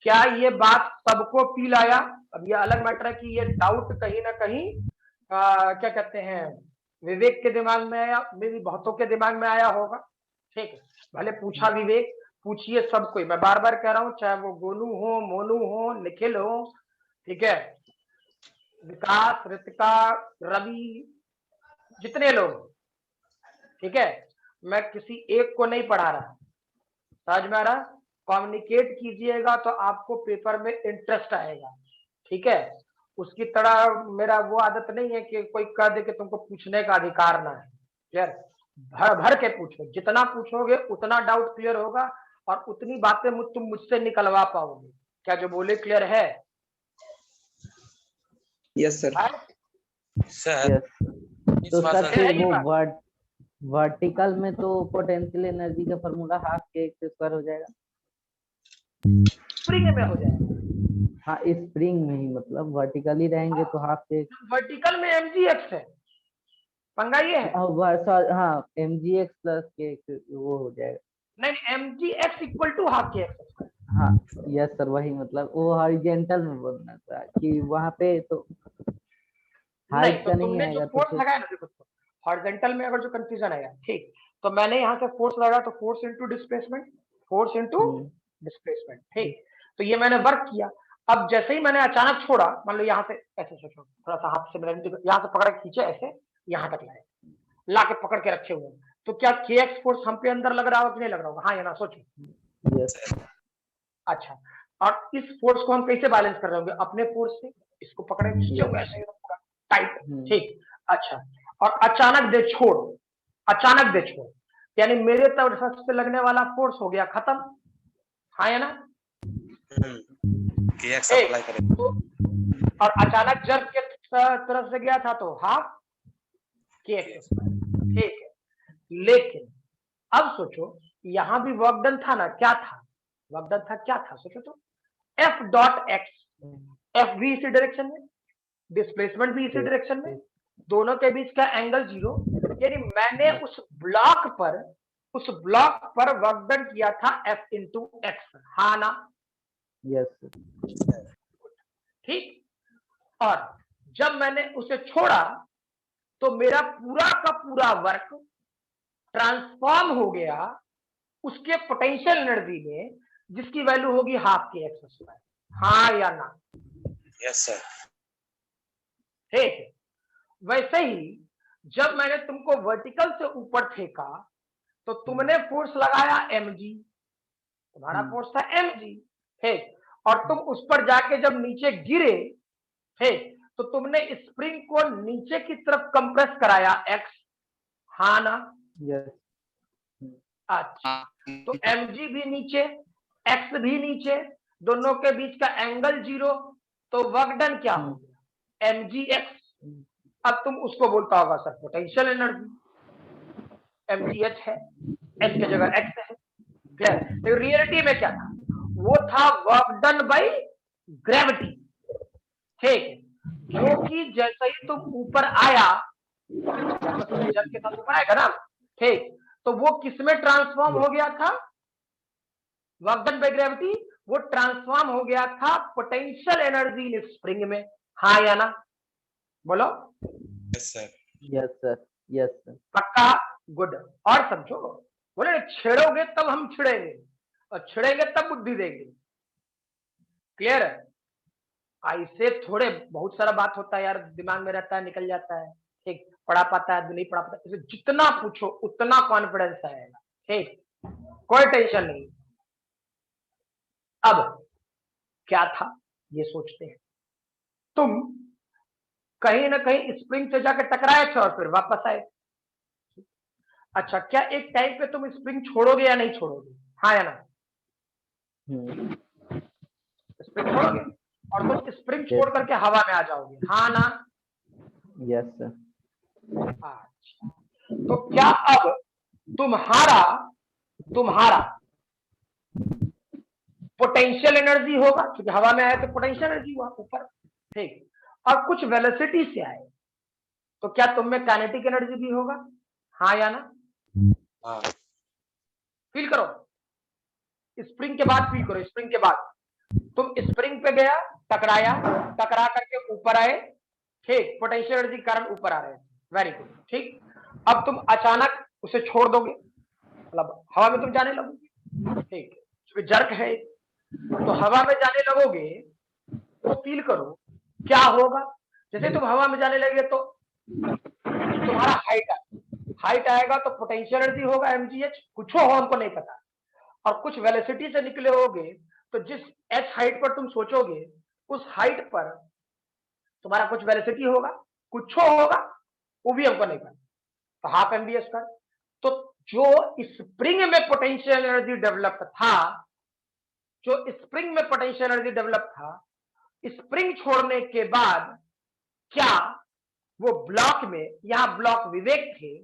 क्या ये बात सबको फील आया? अब ये अलग मैटर है कि ये डाउट कहीं ना कहीं क्या कहते हैं, विवेक के दिमाग में आया, मेरी बहुतों के दिमाग में आया होगा, ठीक है। भले पूछा विवेक, पूछिए सब कोई, मैं बार बार कह रहा हूँ, चाहे वो गोलू हो, मोनू हो, निखिल हो, ठीक है, विकास, रितिका, रवि, जितने लोग, ठीक है, मैं किसी एक को नहीं पढ़ा रहा, समझ में आ रहा। कम्युनिकेट कीजिएगा तो आपको पेपर में इंटरेस्ट आएगा, ठीक है। उसकी तरह मेरा वो आदत नहीं है कि कोई कह दे कि तुमको पूछने का अधिकार ना है, क्लियर। भर भर के पूछो, जितना पूछोगे उतना डाउट क्लियर होगा और उतनी बातें तुम मुझसे निकलवा पाओगे। क्या जो बोले क्लियर है?
Yes sir.
सर
यस
इस
तो
बात
सर
में-
फिर वो वर्टिकल में तो पोटेंशियल एनर्जी का फॉर्मूला हाफ के एक्स स्क्वायर हो जाएगा।
स्प्रिंग में हो जाएगा,
हाँ स्प्रिंग में ही, मतलब वर्टिकली रहेंगे तो हाफ के
वर्टिकल में mgx है, पंगा ये है।
हाँ mgx प्लस के वो हो जाएगा।
नहीं, mgx इक्वल टू हाफ के एक्स स्क्वायर।
हाँ यस सर, वही मतलब वो हॉरिजॉन्टल में बोलना था कि वहां पे तो हाइट
तो
का नहीं
तुमने
आएगा
जो
तो
फोर्स
फिर
लगाया ना, देखो हॉरिजॉन्टल में अगर जो कंफ्यूजन आएगा, ठीक, तो मैंने यहाँ से फोर्स लगाया तो force into displacement, force into displacement, ठीक। तो ये मैंने वर्क किया। अब जैसे ही मैंने अचानक छोड़ा, मान लो यहाँ से ऐसे सोचो, थोड़ा सा हाथ से मैंने यहाँ से पकड़ के खींचे, ऐसे यहाँ तक लाए, ला के पकड़ के रखे हुए, तो क्या के एक्स फोर्स हम पे अंदर लग रहा होगा कि नहीं लग रहा होगा, हाँ या ना, सोचो।
यस
अच्छा, और इस फोर्स को हम कैसे बैलेंस कर रहे होंगे, अपने फोर्स से, इसको पकड़े खींचे हुए ऐसे पूरा टाइट, ठीक। अच्छा, और अचानक दे छोड़, यानी मेरे तरफ से लगने वाला फोर्स हो गया खत्म, हाँ या ना।
KX अप्लाई करें।
और अचानक जब के तरफ से गया था तो हाफ के एक्स, ठीक है। लेकिन अब सोचो यहां भी वर्क डन था ना, क्या था वर्क डन था, क्या था, सोचो तो, एफ डॉट एक्स, एफ भी इसी डायरेक्शन में, डिस्प्लेसमेंट भी इसी डायरेक्शन में, दोनों के बीच का एंगल 0, यानी मैंने उस ब्लॉक पर वर्क डन किया था एफ इंटू एक्स, हाँ ना।
यस
ठीक, और जब मैंने उसे छोड़ा तो मेरा पूरा का पूरा वर्क ट्रांसफॉर्म हो गया उसके पोटेंशियल एनर्जी में, जिसकी वैल्यू होगी हाफ के एक्स स्क्वायर। हाँ या ना?
Yes sir.
ठीक है। वैसे ही जब मैंने तुमको वर्टिकल से ऊपर फेंका तो तुमने फोर्स लगाया mg, तुम्हारा फोर्स था mg, ठीक, और तुम उस पर जाके जब नीचे गिरे, ठीक, तो तुमने स्प्रिंग को नीचे की तरफ कंप्रेस कराया x, हाँ ना?
यस।
अच्छा, तो mg भी नीचे, x भी नीचे, दोनों के बीच का एंगल 0, तो वर्क डन क्या हो गया? mgx। अब तुम उसको बोलता होगा सर पोटेंशियल एनर्जी, mgh है, h की जगह x है, क्लियर? तो रियलिटी में क्या था? वो था वर्क डन बाय ग्रेविटी, ठीक है, जो कि जैसे ही तुम ऊपर आया जब के साथ ऊपर आएगा ना, ठीक, तो वो किसमें ट्रांसफॉर्म हो गया था? वर्क डन बाय ग्रेविटी, वो ट्रांसफॉर्म हो गया था पोटेंशियल एनर्जी इन स्प्रिंग में, हाँ या ना? बोलो।
Yes sir.
Yes sir. Yes sir.
पक्का? गुड। और समझो, बोले छेड़ोगे तब हम छिड़ेंगे, और छिड़ेंगे तब बुद्धि देंगे। क्लियर है? ऐसे थोड़े बहुत सारा बात होता है यार, दिमाग में रहता है, निकल जाता है, ठीक, पढ़ा पाता है नहीं पढ़ा पाता, इसे जितना पूछो उतना कॉन्फिडेंस आएगा, ठीक, कोई टेंशन नहीं। अब क्या था ये सोचते हैं। तुम कहीं ना कहीं स्प्रिंग से जाकर टकराए थे और फिर वापस आए। अच्छा, क्या एक टाइम पे तुम स्प्रिंग छोड़ोगे या नहीं छोड़ोगे? हाँ या ना? स्प्रिंग छोड़ोगे और तुम स्प्रिंग छोड़ करके हवा में आ जाओगे, हाँ ना?
Yes sir.
अच्छा, तो क्या अब तुम्हारा पोटेंशियल एनर्जी होगा, क्योंकि हवा में आए तो पोटेंशियल एनर्जी हुआ ऊपर, ठीक, और कुछ वेलोसिटी से आए तो क्या तुम में काइनेटिक एनर्जी भी होगा, हाँ या ना?
हाँ।
फील करो, स्प्रिंग के बाद फील करो। स्प्रिंग के बाद तुम स्प्रिंग पे गया, टकराया, टकरा करके ऊपर आए, ठीक, पोटेंशियल एनर्जी के कारण ऊपर आ रहे हैं, वेरी गुड, ठीक। अब तुम अचानक उसे छोड़ दोगे, मतलब हवा में तुम जाने लगोगे, ठीक, उसमें जर्क है, तो हवा में जाने लगोगे तो फील करो क्या होगा। जैसे तुम हवा में जाने लगे तो तुम्हारा हाइट आएगा तो पोटेंशियल एनर्जी होगा mgh, कुछ हो हमको नहीं पता, और कुछ वेलोसिटी से निकले होगे तो जिस h हाइट पर तुम सोचोगे उस हाइट पर तुम्हारा कुछ वेलोसिटी होगा, कुछ होगा, वो भी हमको नहीं पता, तो हाफ mvh कर। तो जो स्प्रिंग में पोटेंशियल एनर्जी डेवलप था, जो स्प्रिंग में पोटेंशियल एनर्जी डेवलप था, स्प्रिंग छोड़ने के बाद क्या वो ब्लॉक में, यहां ब्लॉक विवेक थे,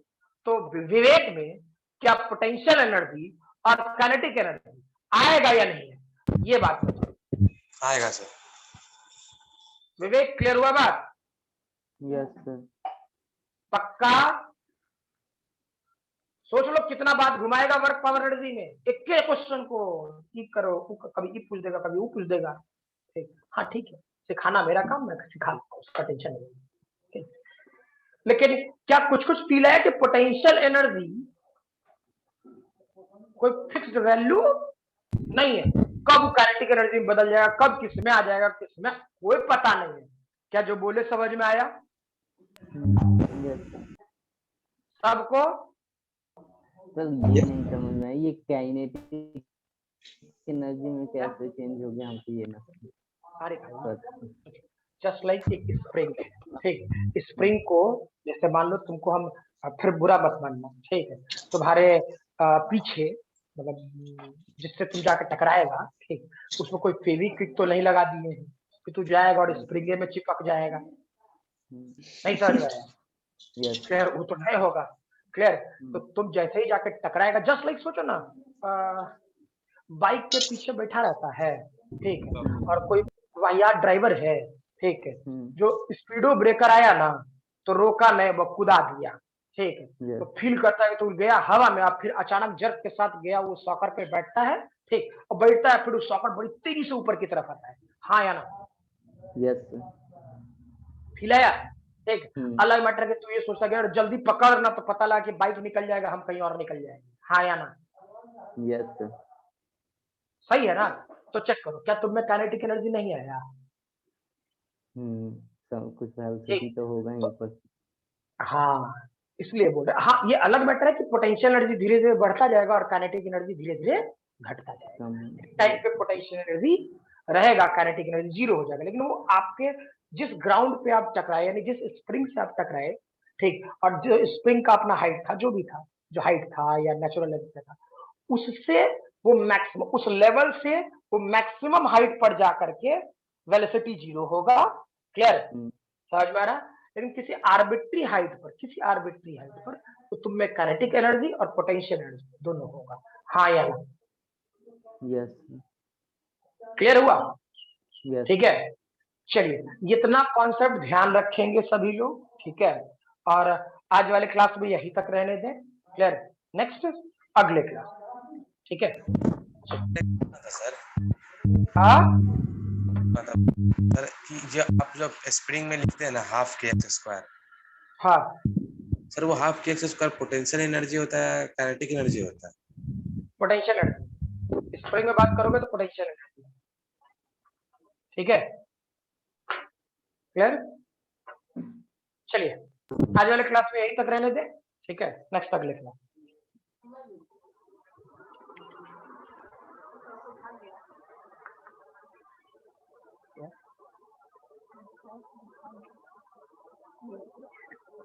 तो विवेक में क्या पोटेंशियल एनर्जी और काइनेटिक एनर्जी आएगा या नहीं है, ये बात बताओ।
आएगा सर।
विवेक, क्लियर हुआ बात?
Yes sir.
पक्का? सोच लो कितना बात घुमाएगा वर्क पावर एनर्जी में, एक के क्वेश्चन को ठीक करो, कभी ये पूछ देगा, कभी वो पूछ देगा, ठीक, हाँ ठीक है, सिखाना मेरा काम, मैं सिखा, उसका टेंशन नहीं, ठीक। लेकिन क्या कुछ कुछ फील है कि पोटेंशियल एनर्जी कोई फिक्स्ड वैल्यू नहीं है, कब काइनेटिक एनर्जी में बदल जाएगा, कब किस में आ जाएगा, किस में, कोई पता नहीं है। क्या जो बोले समझ में आया सबको?
सर ये नहीं समझ में, ये काइनेटिक एनर्जी में कैसे चेंज हो गया, हमको ये ना समझ।
अरे जस्ट लाइक एक स्प्रिंग है, ठीक, स्प्रिंग को जैसे मान लो तुमको हम, फिर बुरा मत मानना, ठीक है, तुम्हारे पीछे मतलब जिससे तुम जाकर टकराएगा, ठीक, उसमें कोई फेविक्विक तो नहीं लगा दिए हैं कि तू जाएगा और स्प्रिंग में चिपक जाएगा, नहीं समझ में आया? क्लियर? वो तो नहीं होगा, क्लियर? तो तुम जैसे ही जाकर टकराएगा, जस्ट लाइक सोचो ना, बाइक के पीछे बैठा रहता है, ठीक है, और कोई वाहियात ड्राइवर है, ठीक है, जो स्पीडो ब्रेकर आया ना तो रोका नहीं, वो कूदा दिया, ठीक है, तो फील करता है कि तू गया हवा में, अब फिर अचानक जर्क के साथ गया, वो सॉकर पे बैठता है, ठीक, और बैठता है, फिर वो सॉकर बड़ी तेजी से ऊपर की तरफ आता है, हाँ या ना?
Yes sir.
फील आया? ठीक, अलग मैटर के तू ये सोचता गया और जल्दी पकड़ ना तो पता लगा कि बाइक निकल जाएगा, हम कहीं और निकल जाएंगे, हाँ या ना?
Yes sir.
सही है ना? तो चेक करो क्या तुम में काइनेटिक एनर्जी नहीं आया?
सब कुछ वेलोसिटी तो होगा ही ऊपर।
हाँ, इसलिए बोल रहे। हाँ, ये अलग मैटर है कि पोटेंशियल एनर्जी धीरे धीरे बढ़ता जाएगा और काइनेटिक एनर्जी धीरे धीरे घटता जाएगा। टाइम पे पोटेंशियल एनर्जी रहेगा, काइनेटिक एनर्जी जीरो हो जाएगा, लेकिन वो आपके जिस ग्राउंड पे आप टकराए, यानी जिस स्प्रिंग से आप टकराए, ठीक, और जो स्प्रिंग का अपना हाइट था, जो भी था, जो हाइट था या नेचुरल लेवल पे था, उससे वो मैक्सिमम, उस लेवल से वो मैक्सिमम हाइट पर जा करके वेलोसिटी जीरो होगा। क्लियर? समझ में आ रहा? लेकिन किसी आर्बिट्री हाइट पर तो तुम में काइनेटिक एनर्जी और पोटेंशियल एनर्जी दोनों होगा, हाँ या ना?
यस।
क्लियर हुआ?
यस।
ठीक है, चलिए इतना कॉन्सेप्ट ध्यान रखेंगे सभी लोग, ठीक है, और आज वाले क्लास में यही तक रहने दें। क्लियर? नेक्स्ट अगले क्लास, ठीक है
सर
हाँ?
मतलब सर कि जो आप जब स्प्रिंग में लिखते हैं ना हाफ के एक्स स्क्वायर,
हाँ,
सर वो हाफ के एक्स स्क्वायर पोटेंशियल एनर्जी होता है काइनेटिक एनर्जी होता है?
पोटेंशियल एनर्जी, स्प्रिंग में बात करोगे तो पोटेंशियल एनर्जी, ठीक है? क्लियर? चलिए आज वाले क्लास में यही तक रहने दें, ठीक है, नेक्स्ट अगले क्लास।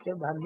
क्या भाग्य